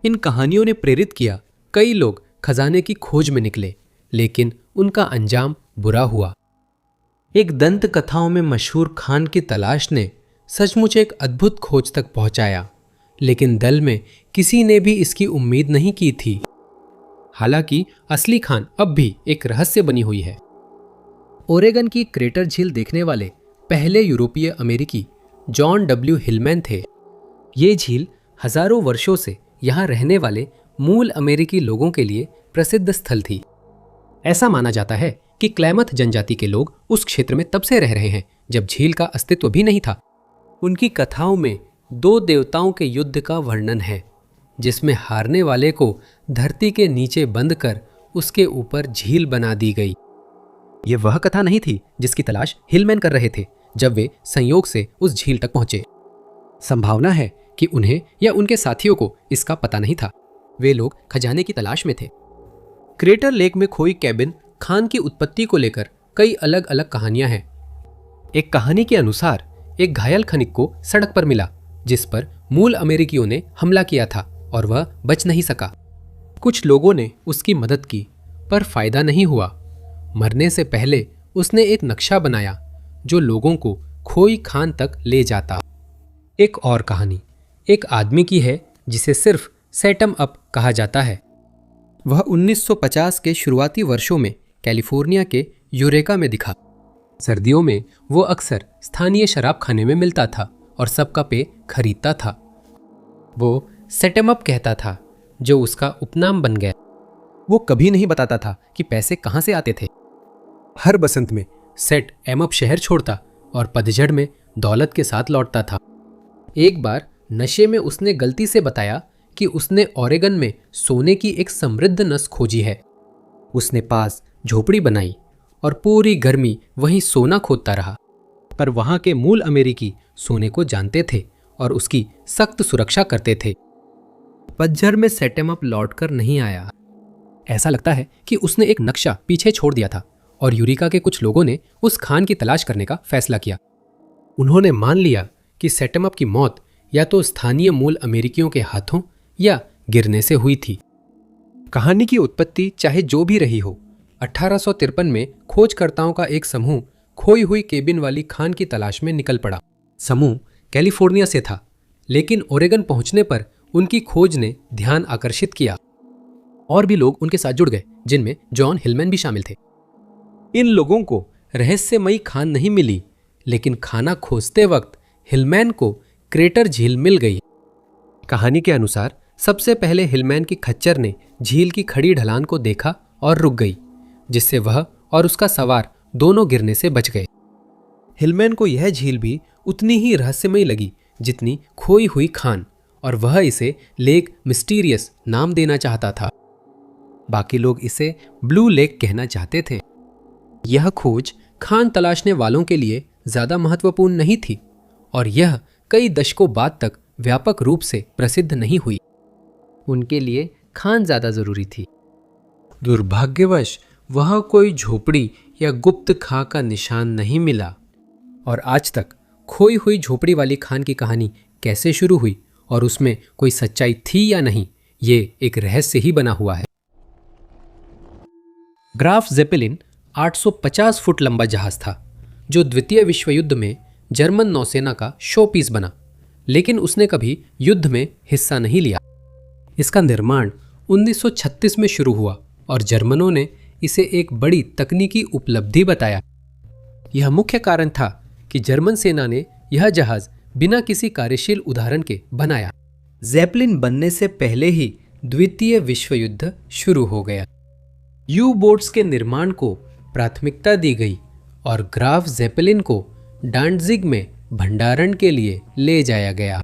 इन कहानियों ने प्रेरित किया कई लोग खजाने की खोज में निकले, लेकिन उनका अंजाम बुरा हुआ। एक दंत कथाओं में मशहूर खान की तलाश ने सचमुच एक अद्भुत खोज तक पहुंचाया, लेकिन दल में किसी ने भी इसकी उम्मीद नहीं की थी। हालांकि असली खान अब भी एक रहस्य बनी हुई है। ओरेगन की क्रेटर झील देखने वाले पहले यूरोपीय अमेरिकी जॉन डब्ल्यू हिलमैन थे। ये झील हजारों वर्षों से यहाँ रहने वाले मूल अमेरिकी लोगों के लिए प्रसिद्ध स्थल थी। ऐसा माना जाता है कि क्लैमथ जनजाति के लोग उस क्षेत्र में तब से रह रहे हैं जब झील का अस्तित्व भी नहीं था। उनकी कथाओं में 2 देवताओं के युद्ध का वर्णन है, जिसमें हारने वाले को धरती के नीचे बंद कर उसके ऊपर झील बना दी गई। यह वह कथा नहीं थी जिसकी तलाश हिलमैन कर रहे थे जब वे संयोग से उस झील तक पहुंचे। संभावना है कि उन्हें या उनके साथियों को इसका पता नहीं था। वे लोग खजाने की तलाश में थे। क्रेटर लेक में खोई कैबिन खान की उत्पत्ति को लेकर कई अलग अलग कहानियां हैं। एक कहानी के अनुसार एक घायल खनिक को सड़क पर मिला जिस पर मूल अमेरिकियों ने हमला किया था और वह बच नहीं सका। कुछ लोगों ने उसकी मदद की पर फायदा नहीं हुआ। मरने से पहले उसने एक नक्शा बनाया जो लोगों को खोई खान तक ले जाता। एक और कहानी एक आदमी की है जिसे सिर्फ सेटम अप कहा जाता है। वह 1950 के शुरुआती वर्षों में कैलिफोर्निया के यूरेका में दिखा। सर्दियों में वो अक्सर स्थानीय शराब खाने में मिलता था और सबका पेय खरीदता था। वो सेटम अप कहता था जो उसका उपनाम बन गया। वो कभी नहीं बताता था कि पैसे कहाँ से आते थे। हर बसंत में सेट एम अप शहर छोड़ता और पतझड़ में दौलत के साथ लौटता था। एक बार नशे में उसने गलती से बताया कि उसने ओरेगन में सोने की एक समृद्ध नस खोजी है। उसने पास झोपड़ी बनाई और पूरी गर्मी वहीं सोना खोदता रहा। पर वहां के मूल अमेरिकी सोने को जानते थे और उसकी सख्त सुरक्षा करते थे। पतझड़ में सेटम अप लौटकर नहीं आया। ऐसा लगता है कि उसने एक नक्शा पीछे छोड़ दिया था और यूरेका के कुछ लोगों ने उस खान की तलाश करने का फैसला किया। उन्होंने मान लिया कि सेटम अप की मौत या तो स्थानीय मूल अमेरिकियों के हाथों या गिरने से हुई थी। कहानी की उत्पत्ति चाहे जो भी रही हो, 1853 में खोजकर्ताओं का एक समूह खोई हुई केबिन वाली खान की तलाश में निकल पड़ा। समूह कैलिफोर्निया से था, लेकिन ओरेगन पहुंचने पर उनकी खोज ने ध्यान आकर्षित किया। और भी लोग उनके साथ जुड़ गए, जिनमें जॉन हिलमैन भी शामिल थे। इन लोगों को रहस्यमयी खान नहीं मिली, लेकिन खाना खोजते वक्त हिलमैन को क्रेटर झील मिल गई। कहानी के अनुसार सबसे पहले हिलमैन की खच्चर ने झील की खड़ी ढलान को देखा और रुक गई, जिससे वह और उसका सवार दोनों गिरने से बच गए। हिलमैन को यह झील भी उतनी ही रहस्यमयी लगी जितनी खोई हुई खान, और वह इसे लेक मिस्टीरियस नाम देना चाहता था। बाकी लोग इसे ब्लू लेक कहना चाहते थे। यह खोज खान तलाशने वालों के लिए ज्यादा महत्वपूर्ण नहीं थी और यह कई दशकों बाद तक व्यापक रूप से प्रसिद्ध नहीं हुई। उनके लिए खान ज्यादा जरूरी थी। दुर्भाग्यवश वहां कोई झोपड़ी या गुप्त खां का निशान नहीं मिला और आज तक खोई हुई झोपड़ी वाली खान की कहानी कैसे शुरू हुई और उसमें कोई सच्चाई थी या नहीं, ये एक रहस्य ही बना हुआ है। ग्राफ जेपेलिन 850 फुट लंबा जहाज था जो द्वितीय विश्व युद्ध में जर्मन नौसेना का शो पीस बना, लेकिन उसने कभी युद्ध में हिस्सा नहीं लिया। इसका निर्माण 1936 में शुरू हुआ और जर्मनों ने इसे एक बड़ी तकनीकी उपलब्धि बताया। यह मुख्य कारण था कि जर्मन सेना ने यह जहाज बिना किसी कार्यशील उदाहरण के बनाया। जेपलिन बनने से पहले ही द्वितीय विश्व युद्ध शुरू हो गया। यू बोट्स के निर्माण को प्राथमिकता दी गई और ग्राफ जेपेलिन को डांटजिग में भंडारण के लिए ले जाया गया।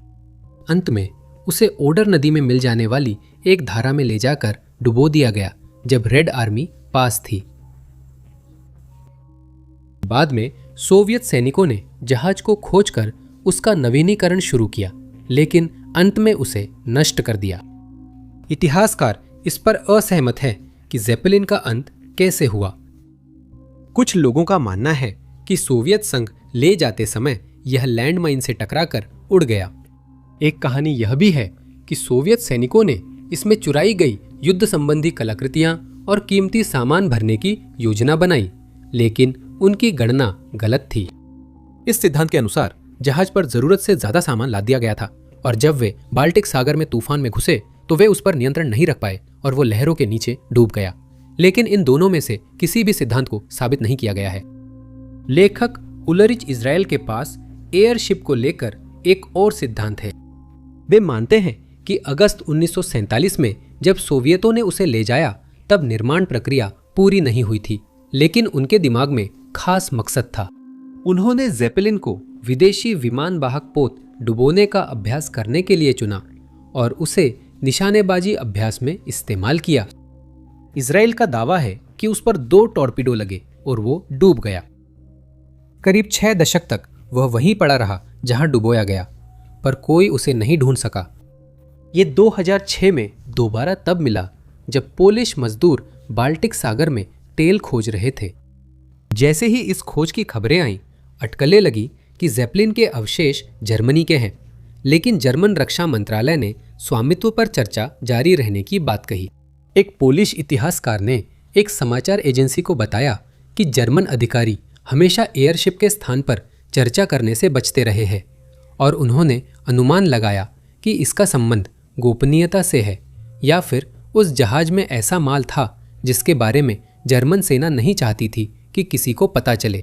अंत में उसे ओडर नदी में मिल जाने वाली एक धारा में ले जाकर डुबो दिया गया जब रेड आर्मी पास थी। बाद में सोवियत सैनिकों ने जहाज को खोजकर उसका नवीनीकरण शुरू किया, लेकिन अंत में उसे नष्ट कर दिया। इतिहासकार इस पर असहमत हैं कि जेपेलिन का अंत कैसे हुआ। कुछ लोगों का मानना है कि सोवियत संघ ले जाते समय यह लैंडमाइन से टकराकर उड़ गया। एक कहानी यह भी है कि सोवियत सैनिकों ने इसमें चुराई गई युद्ध संबंधी कलाकृतियां और कीमती सामान भरने की योजना बनाई, लेकिन उनकी गणना गलत थी। इस सिद्धांत के अनुसार जहाज पर जरूरत से ज्यादा सामान लाद दिया गया था और जब वे बाल्टिक सागर में तूफान में घुसे तो वे उस पर नियंत्रण नहीं रख पाए और वो लहरों के नीचे डूब गया। लेकिन इन दोनों में से किसी भी सिद्धांत को साबित नहीं किया गया है। लेखक उलरिच इजराइल के पास एयरशिप को लेकर एक और सिद्धांत है। वे मानते हैं कि अगस्त 1947 में जब सोवियतों ने उसे ले जाया तब निर्माण प्रक्रिया पूरी नहीं हुई थी, लेकिन उनके दिमाग में खास मकसद था। उन्होंने जेपेलिन को विदेशी विमान वाहक पोत डुबोने का अभ्यास करने के लिए चुना और उसे निशानेबाजी अभ्यास में इस्तेमाल किया। इजराइल का दावा है कि उस पर 2 टॉर्पीडो लगे और वो डूब गया। करीब 6 दशक तक वह वहीं पड़ा रहा जहां डुबोया गया, पर कोई उसे नहीं ढूंढ सका। ये 2006 में दोबारा तब मिला जब पोलिश मजदूर बाल्टिक सागर में तेल खोज रहे थे। जैसे ही इस खोज की खबरें आईं, अटकलें लगी कि ज़ेपेलिन के अवशेष जर्मनी के हैं, लेकिन जर्मन रक्षा मंत्रालय ने स्वामित्व पर चर्चा जारी रहने की बात कही। एक पोलिश इतिहासकार ने एक समाचार एजेंसी को बताया कि जर्मन अधिकारी हमेशा एयरशिप के स्थान पर चर्चा करने से बचते रहे हैं और उन्होंने अनुमान लगाया कि इसका संबंध गोपनीयता से है या फिर उस जहाज में ऐसा माल था जिसके बारे में जर्मन सेना नहीं चाहती थी कि किसी को पता चले।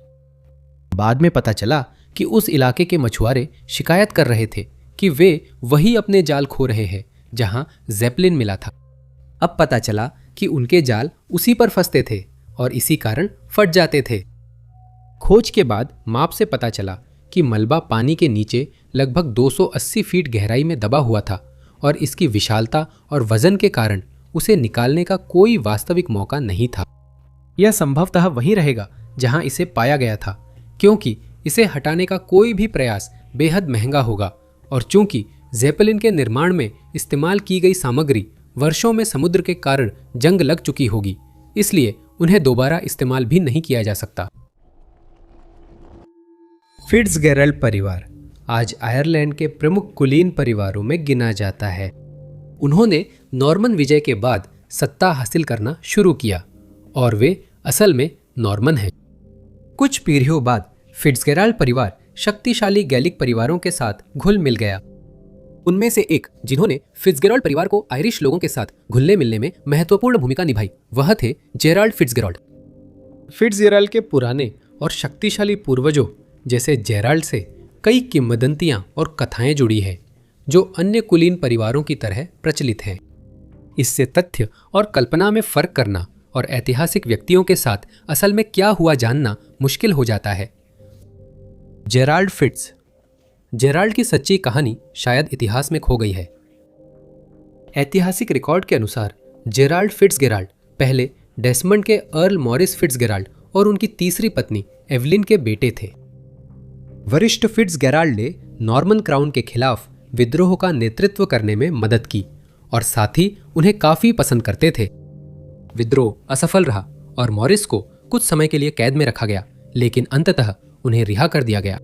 बाद में पता चला कि उस इलाके के मछुआरे शिकायत कर रहे थे कि वे वही अपने जाल खो रहे हैं जहां ज़ेपेलिन मिला था। अब पता चला कि उनके जाल उसी पर फंसते थे और इसी कारण फट जाते थे। खोज के बाद माप से पता चला कि मलबा पानी के नीचे लगभग 280 फीट गहराई में दबा हुआ था और इसकी विशालता और वजन के कारण उसे निकालने का कोई वास्तविक मौका नहीं था। यह संभवतः वहीं रहेगा जहां इसे पाया गया था, क्योंकि इसे हटाने का कोई भी प्रयास बेहद महंगा होगा और चूंकि ज़ेपेलिन के निर्माण में इस्तेमाल की गई सामग्री वर्षों में समुद्र के कारण जंग लग चुकी होगी, इसलिए उन्हें दोबारा इस्तेमाल भी नहीं किया जा सकता। फिट्ज़गेराल्ड परिवार आज आयरलैंड के प्रमुख कुलीन परिवारों में गिना जाता है। उन्होंने नॉर्मन विजय के बाद सत्ता हासिल करना शुरू किया और वे असल में नॉर्मन हैं। कुछ पीढ़ियों बाद फिट्ज़गेराल्ड परिवार शक्तिशाली गैलिक परिवारों के साथ घुल मिल गया। उनमें से एक जिन्होंने फिट्ज़गेराल्ड परिवार को आयरिश लोगों के साथ घुलने मिलने में महत्वपूर्ण भूमिका निभाई, वह थे जेराल्ड फिट्ज़गेराल्ड। फिट्ज़गेराल्ड के पुराने और शक्तिशाली पूर्वजों जैसे जेराल्ड से कई किंवदंतियां और कथाएं जुड़ी हैं जो अन्य कुलीन परिवारों की तरह प्रचलित हैं। इससे तथ्य और कल्पना में फर्क करना और ऐतिहासिक व्यक्तियों के साथ असल में क्या हुआ जानना मुश्किल हो जाता है। Gerald Fitz. जेराल्ड की सच्ची कहानी शायद इतिहास में खो गई है। ऐतिहासिक रिकॉर्ड के अनुसार जेराल्ड फिट्ज़गेराल्ड पहले डेसमंड के अर्ल मॉरिस फिट्ज़गेराल्ड और उनकी तीसरी पत्नी एवलिन के बेटे थे। वरिष्ठ फिट्ज़गेराल्ड ने नॉर्मन क्राउन के खिलाफ विद्रोह का नेतृत्व करने में मदद की और साथ ही उन्हें काफी पसंद करते थे। विद्रोह असफल रहा और मॉरिस को कुछ समय के लिए कैद में रखा गया, लेकिन अंततः उन्हें रिहा कर दिया गया।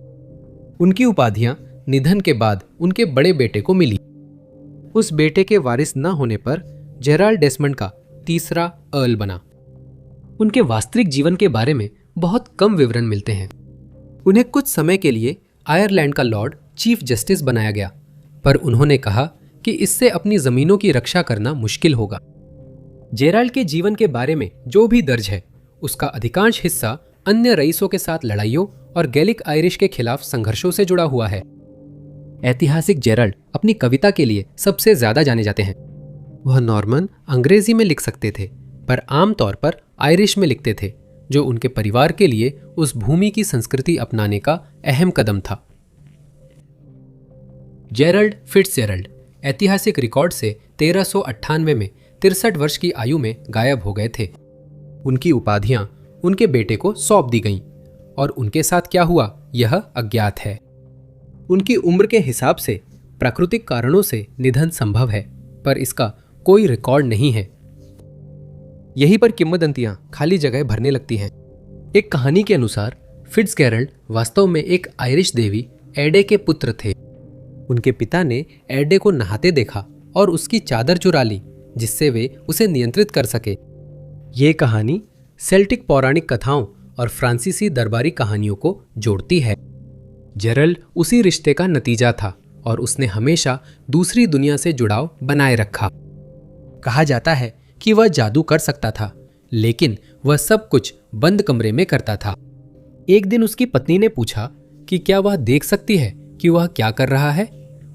उनकी उपाधियां निधन के बाद उनके बड़े बेटे को मिली। उस बेटे के वारिस न होने पर जेराल्ड डेसमंड का तीसरा अर्ल बना। उनके वास्तविक जीवन के बारे में बहुत कम विवरण मिलते हैं। उन्हें कुछ समय के लिए आयरलैंड का लॉर्ड चीफ जस्टिस बनाया गया, पर उन्होंने कहा कि इससे अपनी जमीनों की रक्षा करना मुश्किल होगा। जेराल्ड के जीवन के बारे में जो भी दर्ज है, उसका अधिकांश हिस्सा अन्य रईसों के साथ लड़ाइयों और गैलिक आयरिश के खिलाफ संघर्षों से जुड़ा हुआ है। ऐतिहासिक जेराल्ड अपनी कविता के लिए सबसे ज्यादा जाने जाते हैं। वह नॉर्मन अंग्रेजी में लिख सकते थे, पर आमतौर पर आयरिश में लिखते थे, जो उनके परिवार के लिए उस भूमि की संस्कृति अपनाने का अहम कदम था। जेराल्ड फिट्ज़गेराल्ड ऐतिहासिक रिकॉर्ड से 1398 में 63 वर्ष की आयु में गायब हो गए थे। उनकी उपाधियां उनके बेटे को सौंप दी गईं और उनके साथ क्या हुआ यह अज्ञात है। उनकी उम्र के हिसाब से प्राकृतिक कारणों से निधन संभव है, पर इसका कोई रिकॉर्ड नहीं है। यहीं पर किंवदंतियां खाली जगह भरने लगती हैं। एक कहानी के अनुसार फिट्ज़गेराल्ड वास्तव में एक आयरिश देवी एडे के पुत्र थे। उनके पिता ने एडे को नहाते देखा और उसकी चादर चुरा ली, जिससे वे उसे नियंत्रित कर सके। ये कहानी सेल्टिक पौराणिक कथाओं और फ्रांसीसी दरबारी कहानियों को जोड़ती है। जेराल्ड उसी रिश्ते का नतीजा था और उसने हमेशा दूसरी दुनिया से जुड़ाव बनाए रखा। कहा जाता है कि वह जादू कर सकता था, लेकिन वह सब कुछ बंद कमरे में करता था। एक दिन उसकी पत्नी ने पूछा कि क्या वह देख सकती है कि वह क्या कर रहा है।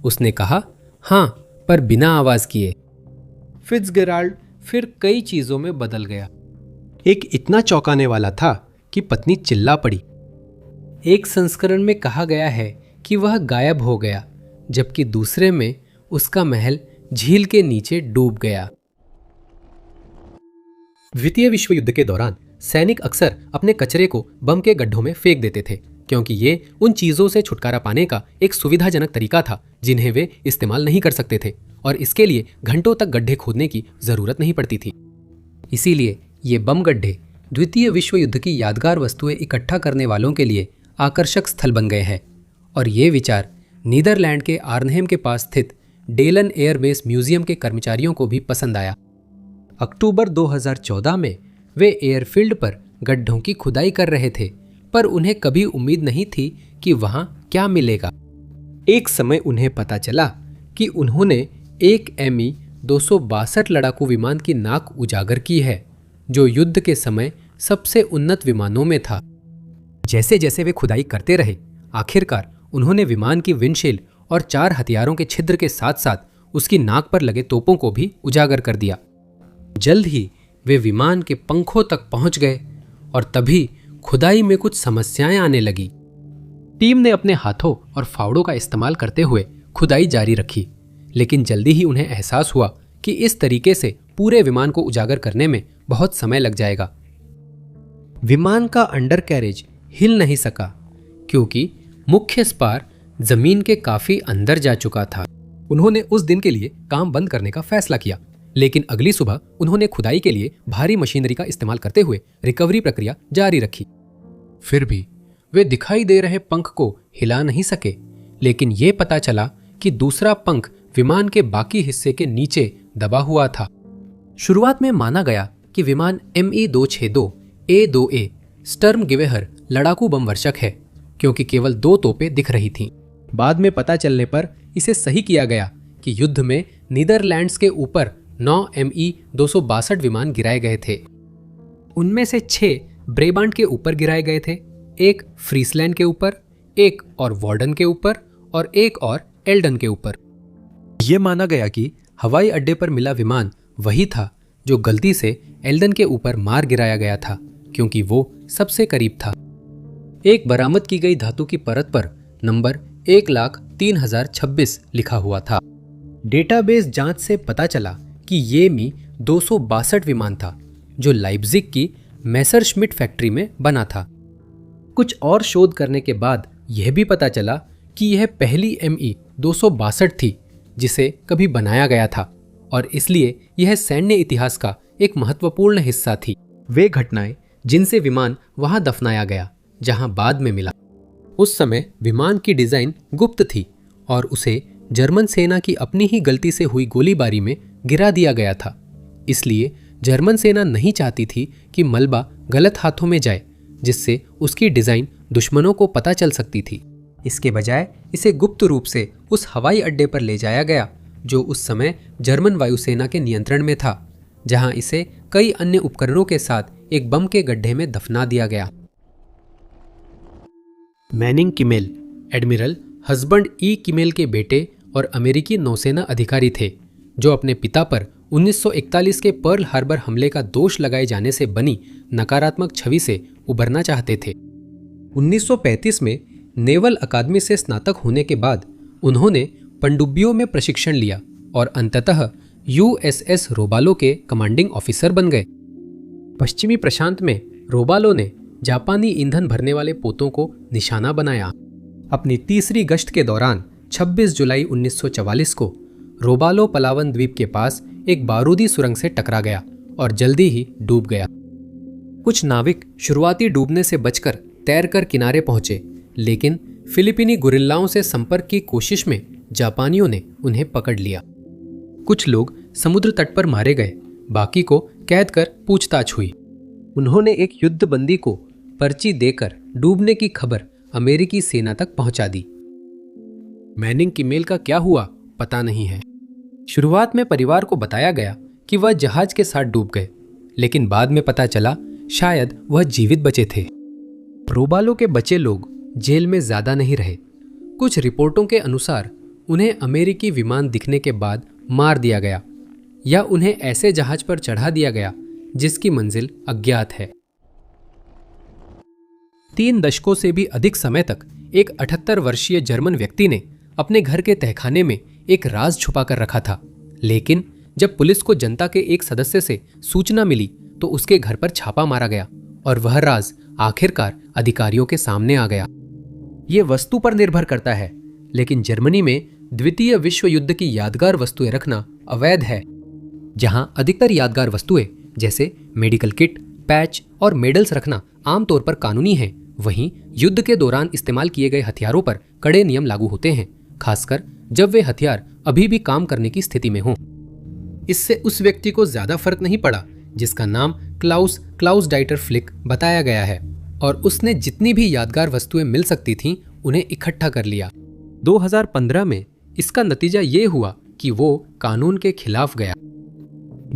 उसने कहा हाँ, पर बिना आवाज किए। फिट्ज़गेराल्ड फिर कई चीजों में बदल गया। एक इतना चौंकाने वाला था कि पत्नी चिल्ला पड़ी। एक संस्करण में कहा गया है कि वह गायब हो गया, जबकि दूसरे में उसका महल झील के नीचे डूब गया। द्वितीय विश्व युद्ध के दौरान सैनिक अक्सर अपने कचरे को बम के गड्ढों में फेंक देते थे, क्योंकि ये उन चीजों से छुटकारा पाने का एक सुविधाजनक तरीका था जिन्हें वे इस्तेमाल नहीं कर सकते थे, और इसके लिए घंटों तक गड्ढे खोदने की जरूरत नहीं पड़ती थी। इसीलिए ये बम गड्ढे द्वितीय विश्व युद्ध की यादगार वस्तुएं इकट्ठा करने वालों के लिए आकर्षक स्थल बन गए हैं और ये विचार नीदरलैंड के आर्नहेम के पास स्थित डेलन एयरबेस म्यूजियम के कर्मचारियों को भी पसंद आया। अक्टूबर 2014 में वे एयरफील्ड पर गड्ढों की खुदाई कर रहे थे, पर उन्हें कभी उम्मीद नहीं थी कि वहां क्या मिलेगा। एक समय उन्हें पता चला कि उन्होंने एक ME 262 लड़ाकू विमान की नाक उजागर की है, जो युद्ध के समय सबसे उन्नत विमानों में था। जैसे जैसे वे खुदाई करते रहे, आखिरकार उन्होंने विमान की विंडशील्ड और 4 हथियारों के छिद्र के साथ साथ उसकी नाक पर लगे तोपों को भी उजागर कर दिया। जल्द ही वे विमान के पंखों तक पहुंच गए और तभी खुदाई में कुछ समस्याएं आने लगी। टीम ने अपने हाथों और फावड़ों का इस्तेमाल करते हुए खुदाई जारी रखी, लेकिन जल्दी ही उन्हें एहसास हुआ कि इस तरीके से पूरे विमान को उजागर करने में बहुत समय लग जाएगा। विमान का अंडर कैरेज हिल नहीं सका क्योंकि मुख्य स्पार जमीन के काफी अंदर जा चुका था। उन्होंने उस दिन के लिए काम बंद करने का फैसला किया, लेकिन अगली सुबह उन्होंने खुदाई के लिए भारी मशीनरी का इस्तेमाल करते हुए रिकवरी प्रक्रिया जारी रखी। फिर भी वे दिखाई दे रहे पंख को हिला नहीं सके, लेकिन ये पता चला कि दूसरा पंख विमान के बाकी हिस्से के नीचे दबा हुआ था। शुरुआत में माना गया कि विमान ME 262 A2A स्टर्म गिवेहर लड़ाकू बम वर्षक है, क्योंकि केवल 2 तोपें दिख रही थीं। बाद में पता चलने पर इसे सही किया गया कि युद्ध में नीदरलैंड्स के ऊपर 9 ME 262 विमान गिराए गए थे। उनमें से 6 ब्रेबांट के ऊपर गिराए गए थे, एक फ्रीसलैंड के ऊपर, एक और वार्डन के ऊपर और एक और एल्डन के ऊपर। यह माना गया कि हवाई अड्डे पर मिला विमान वही था जो गलती से एल्डन के ऊपर मार गिराया गया था, क्योंकि वो सबसे करीब था। एक बरामद की गई धातु की परत पर नंबर 1,03,026 लिखा हुआ था। डेटाबेस जांच से पता चला कि ये मी 262 विमान था, जो लाइप्जिग की मैसरश्मिट फैक्ट्री में बना था। कुछ और शोध करने के बाद यह भी पता चला कि यह पहली ME 262 थी जिसे कभी बनाया गया था, और इसलिए यह सैन्य इतिहास का एक महत्वपूर्ण हिस्सा थी। वे घटनाएं जिनसे विमान वहां दफनाया गया जहां बाद में मिला। उस समय विमान की डिजाइन गुप्त थी और उसे जर्मन सेना की अपनी ही गलती से हुई गोलीबारी में गिरा दिया गया था। इसलिए जर्मन सेना नहीं चाहती थी कि मलबा गलत हाथों में जाए, जिससे उसकी डिजाइन दुश्मनों को पता चल सकती थी। इसके बजाय इसे गुप्त रूप से उस हवाई अड्डे पर ले जाया गया जो उस समय जर्मन वायुसेना के नियंत्रण में था, जहां इसे कई अन्य उपकरणों के साथ एक बम के गड्ढे में दफना दिया गया। Manning Kimmel admiral husband E Kimmel के बेटे और अमेरिकी नौसेना अधिकारी थे, जो अपने पिता पर 1941 के पर्ल हार्बर हमले का दोष लगाए जाने से बनी नकारात्मक छवि से उबरना चाहते थे। 1935 में नेवल अकादमी से स्नातक होने के बाद उन्होंने पनडुब्बियों में प्रशिक्षण लिया और अंततः USS रोबालो के कमांडिंग ऑफिसर बन गए। पश्चिमी प्रशांत में रोबालो ने जापानी ईंधन भरने वाले पोतों को निशाना बनाया। अपनी तीसरी गश्त के दौरान 26 जुलाई 1944 को रोबालो पलावन द्वीप के पास एक बारूदी सुरंग से टकरा गया और जल्दी ही डूब गया। कुछ नाविक शुरुआती डूबने से बचकर तैरकर किनारे पहुंचे, लेकिन फिलिपीनी गुरिल्लाओं से संपर्क की कोशिश में जापानियों ने उन्हें पकड़ लिया। कुछ लोग समुद्र तट पर मारे गए, बाकी को कैद कर पूछताछ हुई। उन्होंने एक युद्धबंदी को पर्ची देकर डूबने की खबर अमेरिकी सेना तक पहुंचा दी। मैनिंग किमेल का क्या हुआ पता नहीं है। शुरुआत में परिवार को बताया गया कि वह जहाज के साथ डूब गए, लेकिन बाद में पता चला शायद वह जीवित बचे थे। रोबालो के बचे लोग जेल में ज्यादा नहीं रहे। कुछ रिपोर्टों के अनुसार उन्हें अमेरिकी विमान दिखने के बाद मार दिया गया या उन्हें ऐसे जहाज पर चढ़ा दिया गया जिसकी मंजिल अज्ञात है। 3 दशकों से भी अधिक समय तक एक 78 वर्षीय जर्मन व्यक्ति ने अपने घर के तहखाने में एक राज छुपा कर रखा था, लेकिन जब पुलिस को जनता के एक सदस्य से सूचना मिली तो उसके घर पर छापा मारा गया और वह राज आखिरकार अधिकारियों के सामने आ गया। यह वस्तु पर निर्भर करता है, लेकिन जर्मनी में द्वितीय विश्व युद्ध की यादगार वस्तुएं रखना अवैध है, जहां अधिकतर यादगार वस्तुएं जैसे मेडिकल किट, पैच और मेडल्स रखना आमतौर पर कानूनी है, वहीं युद्ध के दौरान इस्तेमाल किए गए हथियारों पर कड़े नियम लागू होते हैं, खासकर जब वे हथियार अभी भी काम करने की स्थिति में हों। इससे उस व्यक्ति को ज्यादा फर्क नहीं पड़ा जिसका नाम क्लाउस डाइटर फ्लिक बताया गया है, और उसने जितनी भी यादगार वस्तुएं मिल सकती थीं उन्हें इकट्ठा कर लिया। 2015 में इसका नतीजा ये हुआ कि वो कानून के खिलाफ गया।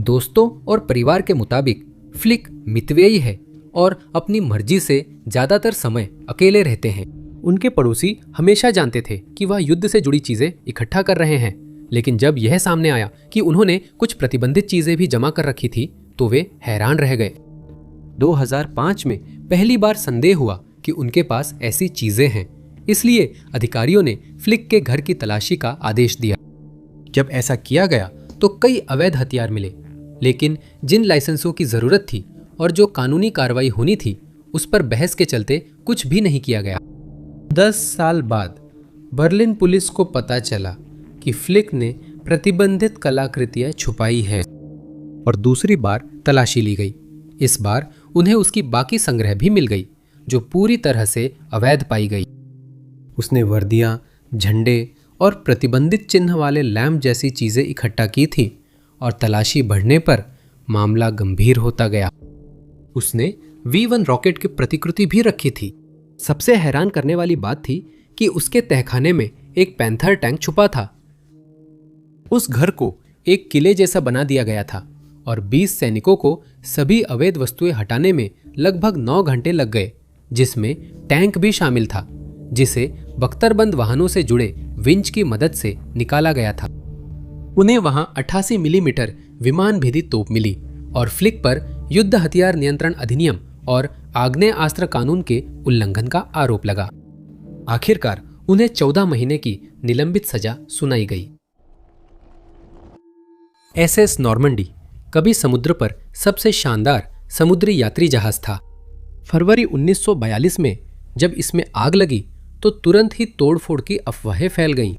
दोस्तों और परिवार के मुताबिक फ्लिक मितव्ययी है और अपनी मर्जी से ज्यादातर समय अकेले रहते हैं। उनके पड़ोसी हमेशा जानते थे कि वह युद्ध से जुड़ी चीजें इकट्ठा कर रहे हैं, लेकिन जब यह सामने आया कि उन्होंने कुछ प्रतिबंधित चीजें भी जमा कर रखी थी तो वे हैरान रह गए। 2005 में पहली बार संदेह हुआ कि उनके पास ऐसी चीजें हैं, इसलिए अधिकारियों ने फ्लिक के घर की तलाशी का आदेश दिया। जब ऐसा किया गया तो कई अवैध हथियार मिले, लेकिन जिन लाइसेंसों की जरूरत थी और जो कानूनी कार्रवाई होनी थी उस पर बहस के चलते कुछ भी नहीं किया गया। 10 साल बाद बर्लिन पुलिस को पता चला कि फ्लिक ने प्रतिबंधित कलाकृतियां छुपाई है और दूसरी बार तलाशी ली गई। इस बार उन्हें उसकी बाकी संग्रह भी मिल गई जो पूरी तरह से अवैध पाई गई। उसने वर्दियां, झंडे और प्रतिबंधित चिन्ह वाले लैंप जैसी चीजें इकट्ठा की थी और तलाशी बढ़ने पर मामला गंभीर होता गया। उसने V1 रॉकेट की प्रतिकृति भी रखी थी। सबसे हैरान करने वाली बात थी कि उसके तहखाने में एक पैंथर टैंक छुपा था। उस घर को एक किले जैसा बना दिया गया था और 20 सैनिकों को सभी अवैध वस्तुएं हटाने में लगभग 9 घंटे लग गए, जिसमें टैंक भी शामिल था जिसे बख्तरबंद वाहनों से जुड़े विंच की मदद से निकाला गया था। उन्हें वहां 88 मिलीमीटर विमान भेदी तोप मिली और फ्लिक पर युद्ध हथियार नियंत्रण अधिनियम और आग्नेयास्त्र कानून के उल्लंघन का आरोप लगा। आखिरकार उन्हें 14 महीने की निलंबित सजा सुनाई गई। SS नॉर्मंडी कभी समुद्र पर सबसे शानदार समुद्री यात्री जहाज था। फरवरी 1942 में जब इसमें आग लगी तो तुरंत ही तोड़फोड़ की अफवाहें फैल गईं।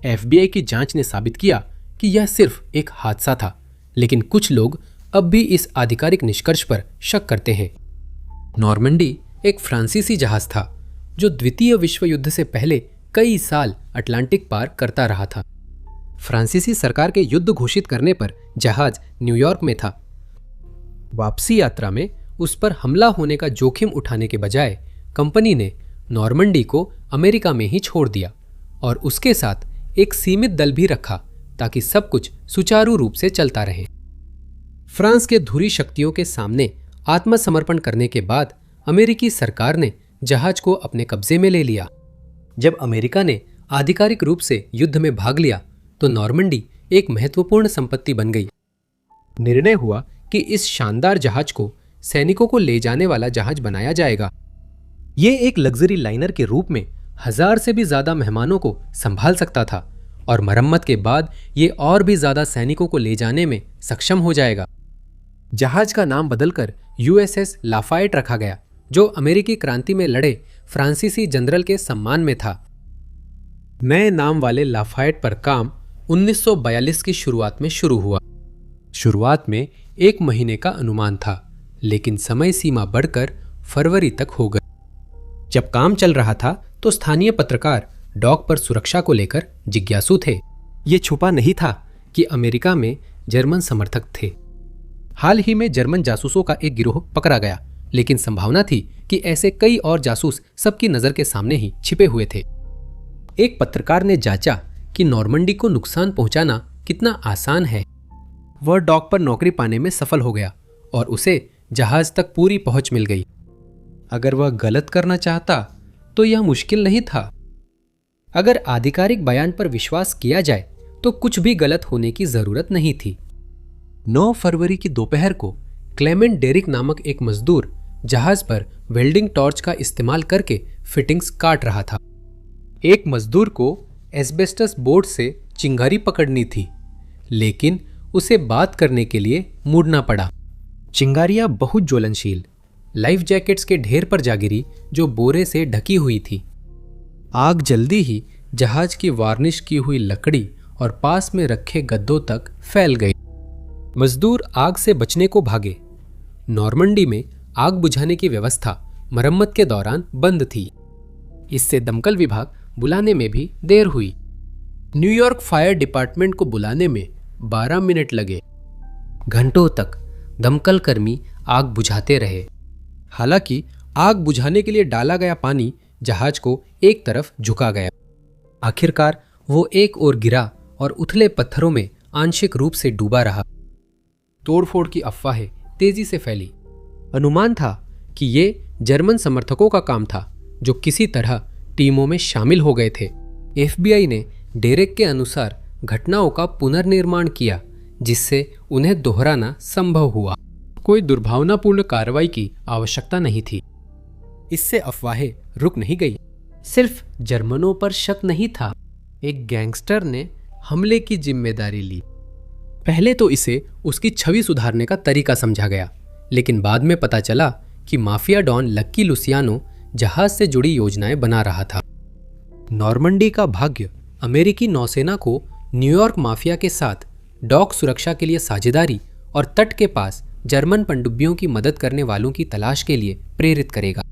FBI की जांच ने साबित किया कि यह सिर्फ एक हादसा था, लेकिन कुछ लोग अब भी इस आधिकारिक निष्कर्ष पर शक करते हैं। नॉर्मंडी एक फ्रांसीसी जहाज था जो द्वितीय विश्व युद्ध से पहले कई साल अटलांटिक पार करता रहा था। फ्रांसीसी सरकार के युद्ध घोषित करने पर जहाज न्यूयॉर्क में था। वापसी यात्रा में उस पर हमला होने का जोखिम उठाने के बजाय कंपनी ने नॉर्मंडी को अमेरिका में ही छोड़ दिया और उसके साथ एक सीमित दल भी रखा ताकि सब कुछ सुचारू रूप से चलता रहे। फ्रांस के धुरी शक्तियों के सामने आत्मसमर्पण करने के बाद अमेरिकी सरकार ने जहाज को अपने कब्जे में ले लिया। जब अमेरिका ने आधिकारिक रूप से युद्ध में भाग लिया तो नॉर्मंडी एक महत्वपूर्ण संपत्ति बन गई। निर्णय हुआ कि इस शानदार जहाज को सैनिकों को ले जाने वाला जहाज बनाया जाएगा। ये एक लग्जरी लाइनर के रूप में 1000 से भी ज्यादा मेहमानों को संभाल सकता था और मरम्मत के बाद ये और भी ज्यादा सैनिकों को ले जाने में सक्षम हो जाएगा। जहाज का नाम बदलकर USS लाफायट रखा गया, जो अमेरिकी क्रांति में लड़े फ्रांसीसी जनरल के सम्मान में था। नए नाम वाले लाफायट पर काम 1942 की शुरुआत में शुरू हुआ। शुरुआत में 1 महीने का अनुमान था, लेकिन समय सीमा बढ़कर फरवरी तक हो गई। जब काम चल रहा था तो स्थानीय पत्रकार डॉक पर सुरक्षा को लेकर जिज्ञासु थे। ये छुपा नहीं था कि अमेरिका में जर्मन समर्थक थे। हाल ही में जर्मन जासूसों का एक गिरोह पकड़ा गया, लेकिन संभावना थी कि ऐसे कई और जासूस सबकी नजर के सामने ही छिपे हुए थे। एक पत्रकार ने जांचा कि नॉर्मंडी को नुकसान पहुंचाना कितना आसान है। वह डॉक पर नौकरी पाने में सफल हो गया और उसे जहाज तक पूरी पहुंच मिल गई। अगर वह गलत करना चाहता तो यह मुश्किल नहीं था। अगर आधिकारिक बयान पर विश्वास किया जाए तो कुछ भी गलत होने की जरूरत नहीं थी। 9 फरवरी की दोपहर को क्लेमेंट डेरिक नामक एक मजदूर जहाज पर वेल्डिंग टॉर्च का इस्तेमाल करके फिटिंग्स काट रहा था। एक मजदूर को एस्बेस्टस बोर्ड से चिंगारी पकड़नी थी, लेकिन उसे बात करने के लिए मुड़ना पड़ा। चिंगारियां बहुत ज्वलनशील लाइफ जैकेट्स के ढेर पर जा गिरी जो बोरे से ढकी हुई थी। आग जल्दी ही जहाज की वार्निश की हुई लकड़ी और पास में रखे गद्दों तक फैल गई। मजदूर आग से बचने को भागे। नॉर्मंडी में आग बुझाने की व्यवस्था मरम्मत के दौरान बंद थी। इससे दमकल विभाग बुलाने में भी देर हुई। न्यूयॉर्क फायर डिपार्टमेंट को बुलाने में 12 मिनट लगे। घंटों तक दमकल कर्मी आग बुझाते रहे। हालांकि आग बुझाने के लिए डाला गया पानी जहाज को एक तरफ झुका गया। आखिरकार वो एक ओर गिरा और उथले पत्थरों में आंशिक रूप से डूबा रहा। तोड़फोड़ की अफवाहें तेजी से फैली। अनुमान था कि ये जर्मन समर्थकों का काम था जो किसी तरह टीमों में शामिल हो गए थे। एफबीआई ने डेरेक के अनुसार घटनाओं का पुनर्निर्माण किया जिससे उन्हें दोहराना संभव हुआ। कोई दुर्भावनापूर्ण कार्रवाई की आवश्यकता नहीं थी। इससे अफवाहें रुक नहीं गई। सिर्फ जर्मनों पर शक नहीं था, एक गैंगस्टर ने हमले की जिम्मेदारी ली। पहले तो इसे उसकी छवि सुधारने का तरीका समझा गया, लेकिन बाद में पता चला कि माफिया डॉन लक्की लुसियानो जहाज से जुड़ी योजनाएं बना रहा था। नॉर्मंडी का भाग्य अमेरिकी नौसेना को न्यूयॉर्क माफिया के साथ डॉक सुरक्षा के लिए साझेदारी और तट के पास जर्मन पनडुब्बियों की मदद करने वालों की तलाश के लिए प्रेरित करेगा।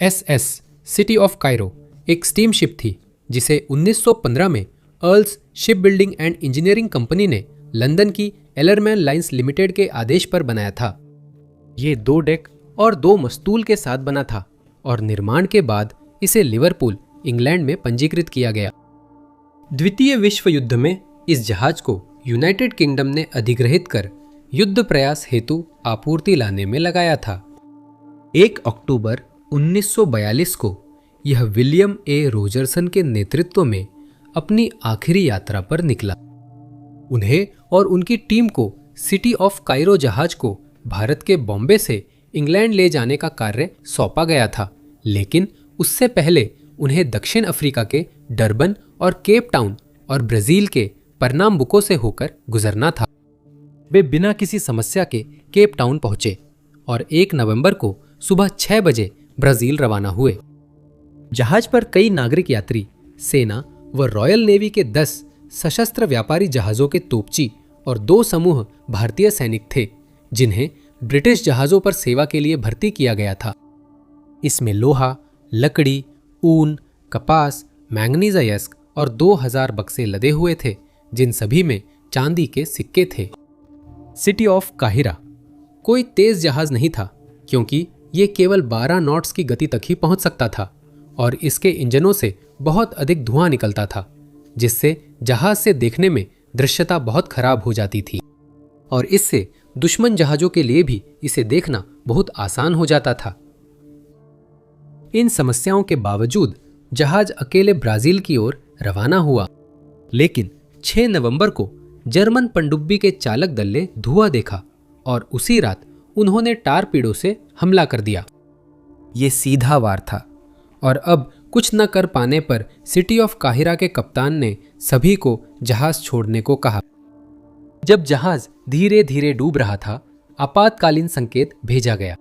SS सिटी ऑफ कायरो एक स्टीमशिप थी जिसे 1915 में earls ship building and engineering company ने लंदन की एलरमैन लाइंस लिमिटेड के आदेश पर बनाया था। ये 2 डेक और 2 मस्तूल के साथ बना था और निर्माण के बाद इसे लिवरपूल, इंग्लैंड में पंजीकृत किया गया। द्वितीय विश्व युद्ध में इस जहाज को यूनाइटेड किंगडम ने अधिग्रहित कर युद्ध प्रयास हेतु आपूर्ति लाने में लगाया था। 1 अक्टूबर 1942 को यह विलियम ए रोजरसन के नेतृत्व में अपनी आखिरी यात्रा पर निकला। उन्हें और उनकी टीम को सिटी ऑफ कायरो जहाज को भारत के बॉम्बे से इंग्लैंड ले जाने का कार्य सौंपा गया था, लेकिन उससे पहले उन्हें दक्षिण अफ्रीका के डरबन और केप टाउन और ब्राजील के परनाम्बुको से होकर गुजरना था। वे बिना किसी समस्या के केप टाउन पहुंचे और 1 नवंबर को सुबह 6 बजे ब्राजील रवाना हुए। जहाज पर कई नागरिक यात्री, सेना व रॉयल नेवी के 10 सशस्त्र व्यापारी जहाज़ों के तोपची और 2 समूह भारतीय सैनिक थे जिन्हें ब्रिटिश जहाज़ों पर सेवा के लिए भर्ती किया गया था। इसमें लोहा, लकड़ी, ऊन, कपास, मैंगनीज अयस्क और 2000 बक्से लदे हुए थे जिन सभी में चांदी के सिक्के थे। सिटी ऑफ काहिरा कोई तेज जहाज नहीं था क्योंकि ये केवल 12 नॉट्स की गति तक ही पहुंच सकता था और इसके इंजनों से बहुत अधिक धुआं निकलता था जिससे जहाज से देखने में दृश्यता बहुत खराब हो जाती थी और इससे दुश्मन जहाजों के लिए भी इसे देखना बहुत आसान हो जाता था। इन समस्याओं के बावजूद जहाज अकेले ब्राजील की ओर रवाना हुआ, लेकिन 6 नवंबर को जर्मन पनडुब्बी के चालक दल ने धुआं देखा और उसी रात उन्होंने टारपीडो से हमला कर दिया। ये सीधा वार था और अब कुछ न कर पाने पर सिटी ऑफ काहिरा के कप्तान ने सभी को जहाज छोड़ने को कहा। जब जहाज धीरे धीरे डूब रहा था, आपातकालीन संकेत भेजा गया।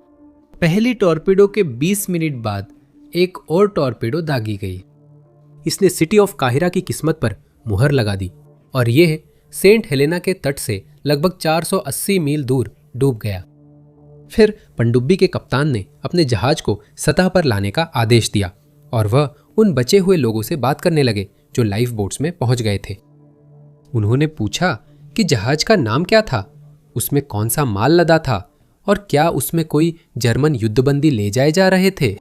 पहली टॉर्पीडो के 20 मिनट बाद एक और टॉर्पीडो दागी गई। इसने सिटी ऑफ काहिरा की किस्मत पर मुहर लगा दी और यह सेंट हेलेना के तट से लगभग 480 मील दूर डूब गया। फिर पनडुब्बी के कप्तान ने अपने जहाज को सतह पर लाने का आदेश दिया और वह उन बचे हुए लोगों से बात करने लगे जो लाइफ बोट्स में पहुंच गए थे। उन्होंने पूछा कि जहाज का नाम क्या था, उसमें कौन सा माल लदा था और क्या उसमें कोई जर्मन युद्धबंदी ले जाए जा रहे थे।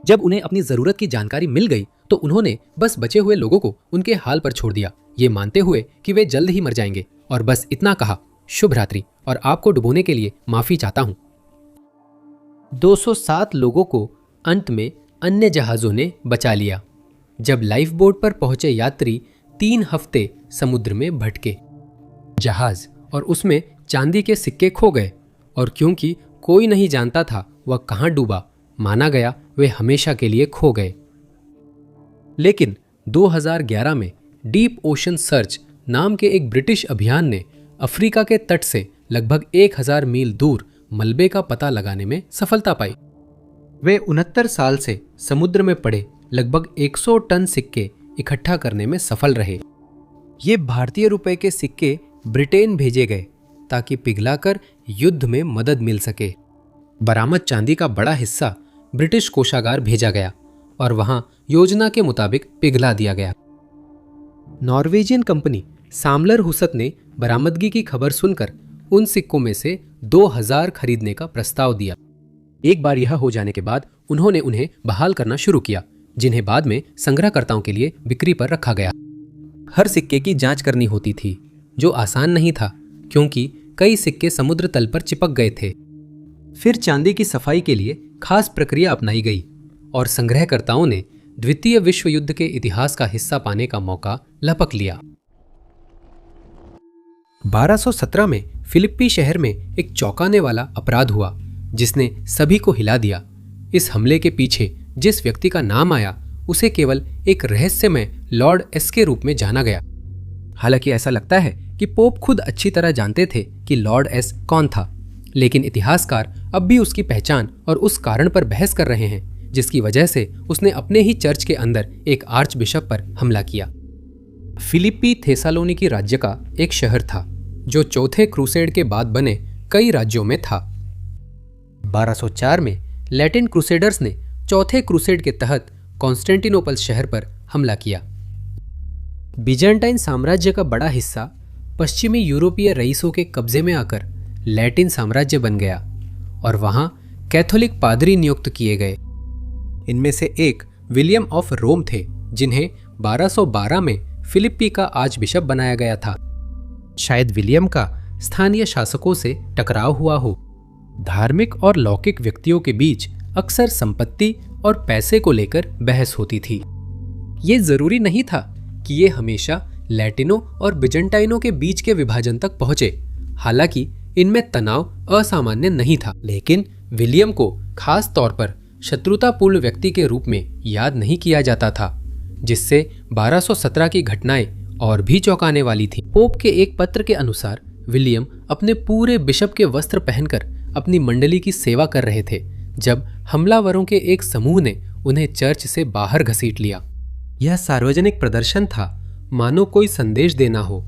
जब उन्हें अपनी जरूरत की जानकारी मिल गई तो उन्होंने बस बचे हुए लोगों को उनके हाल पर छोड़ दिया, ये मानते हुए कि वे जल्द ही मर जाएंगे, और बस इतना कहा, शुभ रात्रि और आपको डुबोने के लिए माफी चाहता हूं। 207 लोगों को अंत में अन्य जहाजों ने बचा लिया। जब लाइफ बोट पर पहुंचे यात्री 3 हफ्ते समुद्र में भटके। जहाज और उसमें चांदी के सिक्के खो गए और क्योंकि कोई नहीं जानता था वह कहां डूबा, माना गया वे हमेशा के लिए खो गए। लेकिन 2011 में डीप ओशन सर्च नाम के एक ब्रिटिश अभियान ने अफ्रीका के तट से लगभग 1000 मील दूर मलबे का पता लगाने में सफलता पाई। वे 69 साल से समुद्र में पड़े लगभग 100 टन सिक्के इकट्ठा करने में सफल रहे। ये भारतीय रुपए के सिक्के ब्रिटेन भेजे गए ताकि पिघलाकर युद्ध में मदद मिल सके। बरामद चांदी का बड़ा हिस्सा ब्रिटिश कोषागार भेजा गया और वहां योजना के मुताबिक पिघला दिया गया। नॉर्वेजियन कंपनी सामलर हुसत ने बरामदगी की खबर सुनकर उन सिक्कों में से 2000 खरीदने का प्रस्ताव दिया। एक बार यह हो जाने के बाद उन्होंने उन्हें बहाल करना शुरू किया, जिन्हें बाद में संग्रहकर्ताओं के लिए बिक्री पर रखा गया। हर सिक्के की जांच करनी होती थी, जो आसान नहीं था क्योंकि कई सिक्के समुद्र तल पर चिपक गए थे। फिर चांदी की सफाई के लिए खास प्रक्रिया अपनाई गई और संग्रहकर्ताओं ने द्वितीय विश्व युद्ध के इतिहास का हिस्सा पाने का मौका लपक लिया। 1217 में फिलिप्पी शहर में एक चौंकाने वाला अपराध हुआ जिसने सभी को हिला दिया। इस हमले के पीछे जिस व्यक्ति का नाम आया उसे केवल एक रहस्यमय लॉर्ड एस के रूप में जाना गया। हालांकि ऐसा लगता है कि पोप खुद अच्छी तरह जानते थे कि लॉर्ड एस कौन था, लेकिन इतिहासकार अब भी उसकी पहचान और उस कारण पर बहस कर रहे हैं जिसकी वजह से उसने अपने ही चर्च के अंदर एक आर्च बिशप पर हमला किया। फिलिप्पी थेसालोनिकी राज्य का एक शहर था जो चौथे क्रूसेड के बाद बने कई राज्यों में था। 1204 में लैटिन क्रूसेडर्स ने चौथे क्रूसेड के तहत कॉन्स्टेंटिनोपल शहर पर हमला किया। बिजेंटाइन साम्राज्य का बड़ा हिस्सा पश्चिमी यूरोपीय रईसों के कब्जे में आकर लैटिन साम्राज्य बन गया और वहां कैथोलिक पादरी नियुक्त किए गए। इनमें से एक विलियम ऑफ रोम थे, जिन्हें 1212 में फिलिप्पी का आर्च बिशप बनाया गया था। शायद विलियम का स्थानीय शासकों से टकराव हुआ हो। धार्मिक और लौकिक व्यक्तियों के बीच अक्सर संपत्ति और पैसे को लेकर बहस होती थी। ये जरूरी नहीं था कि ये हमेशा लैटिनों और बिजेंटाइनों के बीच के विभाजन तक पहुंचे। हालांकि इनमें तनाव असामान्य नहीं था, लेकिन विलियम को खास तौर पर शत्रुतापूर्ण व्यक्ति के रूप में याद नहीं किया जाता था, जिससे 1217 की घटनाएं और भी चौंकाने वाली थी। पोप के एक पत्र के अनुसार विलियम अपने पूरे बिशप के वस्त्र पहनकर अपनी मंडली की सेवा कर रहे थे जब हमलावरों के एक समूह ने उन्हें चर्च से बाहर घसीट लिया। यह सार्वजनिक प्रदर्शन था, मानो कोई संदेश देना हो।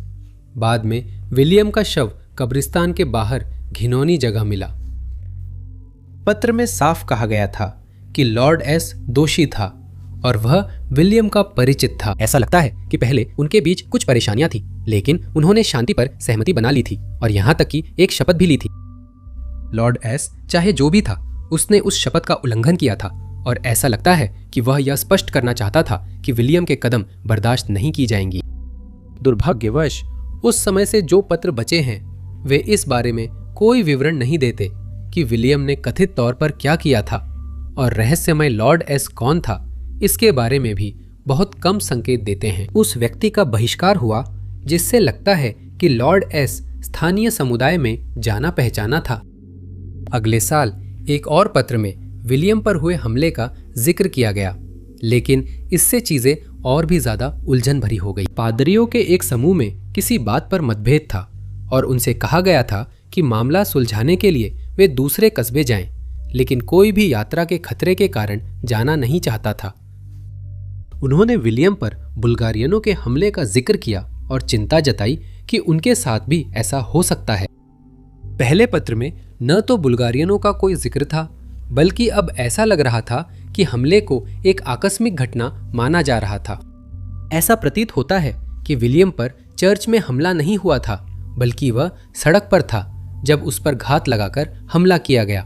बाद में विलियम का शव कब्रिस्तान के बाहर घिनौनी जगह मिला। पत्र में साफ कहा गया था कि लॉर्ड एस दोषी था और वह विलियम का परिचित था। ऐसा लगता है कि पहले उनके बीच कुछ परेशानियां थी, लेकिन उन्होंने शांति पर सहमति बना ली थी और यहां तक कि एक शपथ भी ली थी। लॉर्ड एस चाहे जो भी था, उसने उस शपथ का उल्लंघन किया था और ऐसा लगता है कि वह यह स्पष्ट करना चाहता था कि विलियम के कदम बर्दाश्त नहीं की जाएंगी। दुर्भाग्यवश उस समय से जो पत्र बचे हैं वे इस बारे में कोई विवरण नहीं देते कि विलियम ने कथित तौर पर क्या किया था और रहस्यमय लॉर्ड एस कौन था, इसके बारे में भी बहुत कम संकेत देते हैं। उस व्यक्ति का बहिष्कार हुआ जिससे लगता है कि लॉर्ड एस स्थानीय समुदाय में जाना पहचाना था। अगले साल एक और पत्र में विलियम पर हुए हमले का जिक्र किया गया, लेकिन इससे चीजें और भी ज्यादा उलझन भरी हो गई। पादरियों के एक समूह में किसी बात पर मतभेद था और उनसे कहा गया था कि मामला सुलझाने के लिए वे दूसरे कस्बे जाएं, लेकिन कोई भी यात्रा के खतरे के कारण जाना नहीं चाहता था। उन्होंने विलियम पर बुल्गारियनों के हमले का जिक्र किया और चिंता जताई कि उनके साथ भी ऐसा हो सकता है। पहले पत्र में न तो बुल्गारियनों का कोई जिक्र था, बल्कि अब ऐसा लग रहा था कि हमले को एक आकस्मिक घटना माना जा रहा था। ऐसा प्रतीत होता है कि विलियम पर चर्च में हमला नहीं हुआ था, बल्कि वह सड़क पर था जब उस पर घात लगाकर हमला किया गया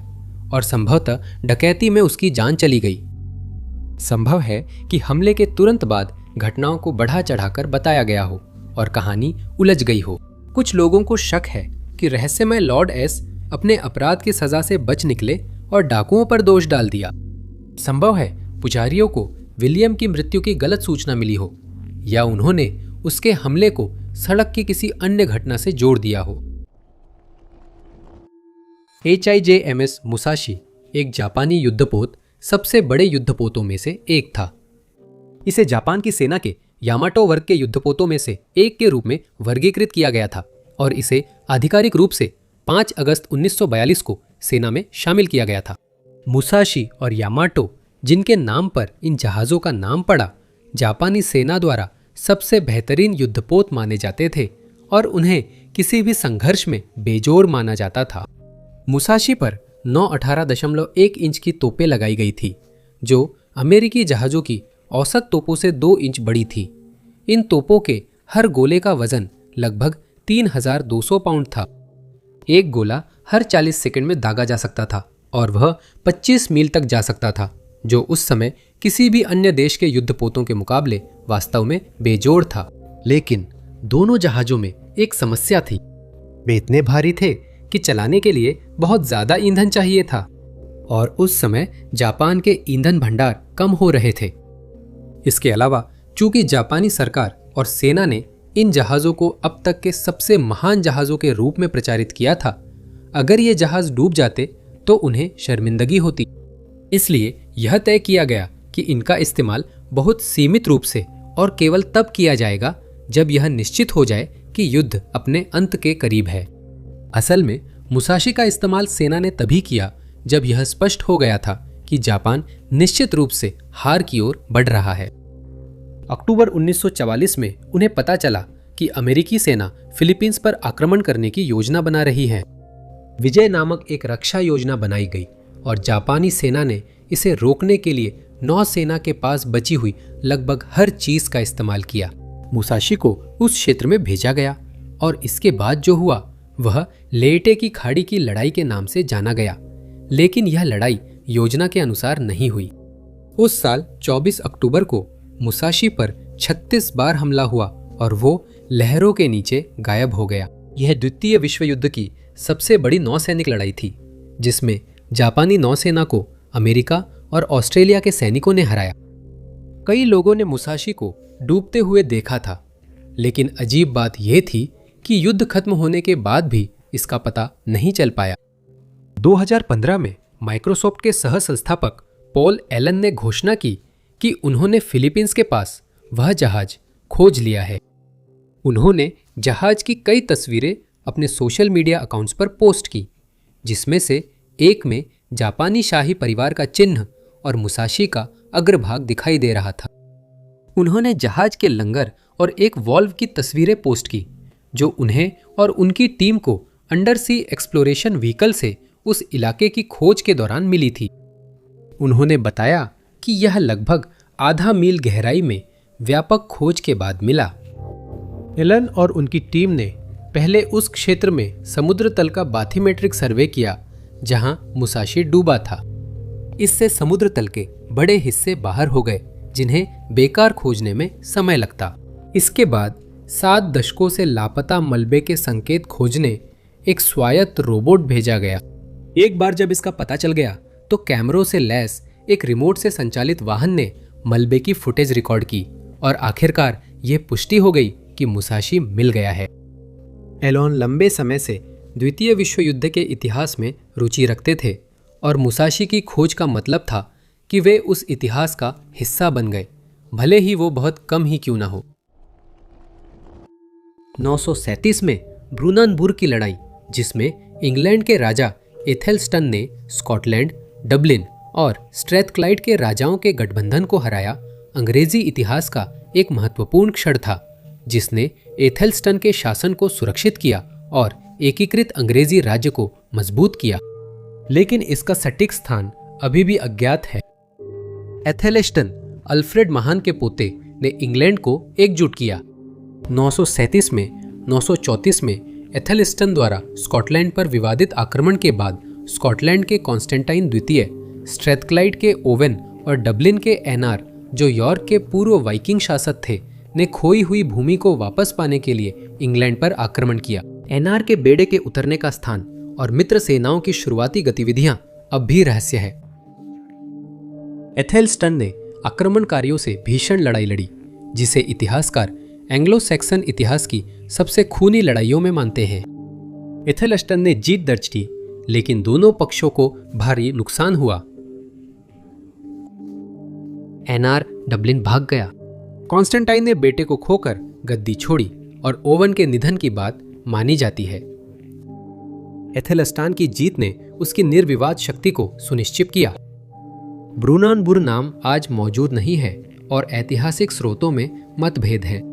और संभवतः डकैती में उसकी जान चली गई। संभव है कि हमले के तुरंत बाद घटनाओं को बढ़ा चढ़ाकर बताया गया हो और कहानी उलझ गई हो। कुछ लोगों को शक है कि रहस्यमय लॉर्ड एस अपने अपराध की सजा से बच निकले और डाकुओं पर दोष डाल दिया। संभव है पुजारियों को विलियम की मृत्यु की गलत सूचना मिली हो या उन्होंने उसके हमले को सड़क की किसी अन्य घटना से जोड़ दिया हो। HIJMS मुसाशी एक जापानी युद्धपोत सबसे बड़े युद्धपोतों में से एक था। इसे जापान की सेना के यामाटो वर्ग के युद्धपोतों में से एक के रूप में वर्गीकृत किया गया था और इसे आधिकारिक रूप से 5 अगस्त 1942 को सेना में शामिल किया गया था। मुसाशी और यामाटो, जिनके नाम पर इन जहाज़ों का नाम पड़ा, जापानी सेना द्वारा सबसे बेहतरीन युद्धपोत माने जाते थे और उन्हें किसी भी संघर्ष में बेजोड़ माना जाता था। मुसाशी पर 918.1 इंच की तोपें लगाई गई थी, जो अमेरिकी जहाज़ों की औसत तोपों से 2 इंच बड़ी थी। इन तोपों के हर गोले का वजन लगभग 3200 पाउंड था। एक गोला हर 40 सेकंड में दागा जा सकता था और वह 25 मील तक जा सकता था, जो उस समय किसी भी अन्य देश के युद्धपोतों के मुकाबले वास्तव में बेजोड़ था। लेकिन दोनों जहाज़ों में एक समस्या थी। वे इतने भारी थे कि चलाने के लिए बहुत ज़्यादा ईंधन चाहिए था, और उस समय जापान के ईंधन भंडार कम हो रहे थे। इसके अलावा चूंकि जापानी सरकार और सेना ने इन जहाज़ों को अब तक के सबसे महान जहाज़ों के रूप में प्रचारित किया था, अगर ये जहाज़ डूब जाते तो उन्हें शर्मिंदगी होती। इसलिए यह तय किया गया कि इनका इस्तेमाल बहुत सीमित रूप से और केवल तब किया जाएगा जब यह निश्चित हो जाए कि युद्ध अपने अंत के करीब है। असल में मुसाशी का इस्तेमाल सेना ने तभी किया जब यह स्पष्ट हो गया था कि जापान निश्चित रूप से हार की ओर बढ़ रहा है। अक्टूबर 1944 में उन्हें पता चला कि अमेरिकी सेना फिलीपींस पर आक्रमण करने की योजना बना रही है। विजय नामक एक रक्षा योजना बनाई गई और जापानी सेना ने इसे रोकने के लिए नौसेना के पास बची हुई लगभग हर चीज का इस्तेमाल किया। मुसाशी को उस क्षेत्र में भेजा गया और इसके बाद जो हुआ वह लेइटे की खाड़ी की लड़ाई के नाम से जाना गया। लेकिन यह लड़ाई योजना के अनुसार नहीं हुई। उस साल 24 अक्टूबर को मुसाशी पर 36 बार हमला हुआ और वो लहरों के नीचे गायब हो गया। यह द्वितीय विश्व युद्ध की सबसे बड़ी नौसैनिक लड़ाई थी, जिसमें जापानी नौसेना को अमेरिका और ऑस्ट्रेलिया के सैनिकों ने हराया। कई लोगों ने मुसाशी को डूबते हुए देखा था, लेकिन अजीब बात यह थी कि युद्ध खत्म होने के बाद भी इसका पता नहीं चल पाया। 2015 में माइक्रोसॉफ्ट के सह संस्थापक पॉल एलन ने घोषणा की कि उन्होंने फिलीपींस के पास वह जहाज खोज लिया है। उन्होंने जहाज की कई तस्वीरें अपने सोशल मीडिया अकाउंट्स पर पोस्ट की, जिसमें से एक में जापानी शाही परिवार का चिन्ह और मुसाशी का अग्रभाग दिखाई दे रहा था। उन्होंने जहाज के लंगर और एक वॉल्व की तस्वीरें पोस्ट की, जो उन्हें और उनकी टीम को अंडर सी एक्सप्लोरेशन व्हीकल से उस इलाके की खोज के दौरान मिली थी। उन्होंने बताया कि यह लगभग आधा मील गहराई में व्यापक खोज के बाद मिला। एलन और उनकी टीम ने पहले उस क्षेत्र में समुद्र तल का बाथीमेट्रिक सर्वे किया जहां मुसाशी डूबा था। इससे समुद्र तल के बड़े हिस्से बाहर हो गए, जिन्हें बेकार खोजने में समय लगता। इसके बाद 7 दशकों से लापता मलबे के संकेत खोजने एक स्वायत्त रोबोट भेजा गया। एक बार जब इसका पता चल गया तो कैमरों से लैस एक रिमोट से संचालित वाहन ने मलबे की फुटेज रिकॉर्ड की और आखिरकार यह पुष्टि हो गई कि मुसाशी मिल गया है। एलोन लंबे समय से द्वितीय विश्व युद्ध के इतिहास में रुचि रखते थे और मुसाशी की खोज का मतलब था कि वे उस इतिहास का हिस्सा बन गए, भले ही वो बहुत कम ही क्यों ना हो। 937 में ब्रूनानबुर की लड़ाई, जिसमें इंग्लैंड के राजा एथेल्स्टन ने स्कॉटलैंड, डबलिन और स्ट्रेथक्लाइड के राजाओं के गठबंधन को हराया, अंग्रेजी इतिहास का एक महत्वपूर्ण क्षण था, जिसने एथेल्स्टन के शासन को सुरक्षित किया और एकीकृत अंग्रेजी राज्य को मजबूत किया। लेकिन इसका सटीक स्थान अभी भी अज्ञात है। एथेल्स्टन, अल्फ्रेड महान के पोते, ने इंग्लैंड को एकजुट किया। 937 में 934 में एथेल्स्टन द्वारा स्कॉटलैंड पर विवादित आक्रमण के बाद स्कॉटलैंड के कॉन्स्टेंटाइन द्वितीय, स्ट्रेथक्लाइड के ओवेन और डबलिन के एनार, जो यॉर्क के पूर्व वाइकिंग शासक थे, ने खोई हुई भूमि को वापस पाने के लिए इंग्लैंड पर आक्रमण किया। एनार के बेड़े के उतरने का स्थान और मित्र सेनाओं की शुरुआती गतिविधियां अब भी रहस्य है। एथेल्स्टन ने आक्रमणकारियों से भीषण लड़ाई लड़ी, जिसे इतिहासकार एंग्लो सैक्सन इतिहास की सबसे खूनी लड़ाइयों में मानते हैं। एथेल्स्टन ने जीत दर्ज की, लेकिन दोनों पक्षों को भारी नुकसान हुआ। एनार डबलिन भाग गया। कॉन्स्टेंटाइन ने बेटे को खोकर गद्दी छोड़ी और ओवन के निधन की बात मानी जाती है। एथेल्स्टान की जीत ने उसकी निर्विवाद शक्ति को सुनिश्चित किया। ब्रूनानबुर नाम आज मौजूद नहीं है और ऐतिहासिक स्रोतों में मतभेद हैं।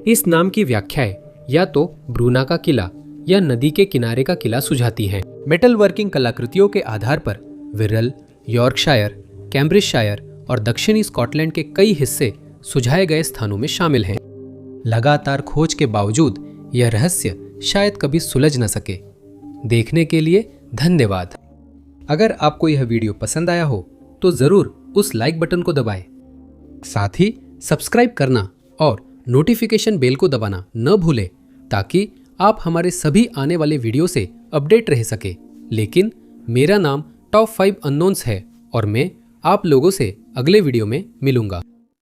इस नाम की व्याख्याएं या तो ब्रूना का किला या नदी के किनारे का किला सुझाती हैं। मेटल वर्किंग कलाकृतियों के आधार पर विरल, यॉर्कशायर, कैम्ब्रिजशायर और दक्षिणी स्कॉटलैंड के कई हिस्से सुझाए गए स्थानों में शामिल हैं। लगातार खोज के बावजूद यह रहस्य शायद कभी सुलझ न सके। देखने के लिए धन्यवाद। अगर आपको यह वीडियो पसंद आया हो तो जरूर उस लाइक बटन को दबाएं। साथ ही सब्सक्राइब करना और नोटिफिकेशन बेल को दबाना न भूलें ताकि आप हमारे सभी आने वाले वीडियो से अपडेट रह सके। लेकिन मेरा नाम टॉप 5 अननोन्स है और मैं आप लोगों से अगले वीडियो में मिलूंगा।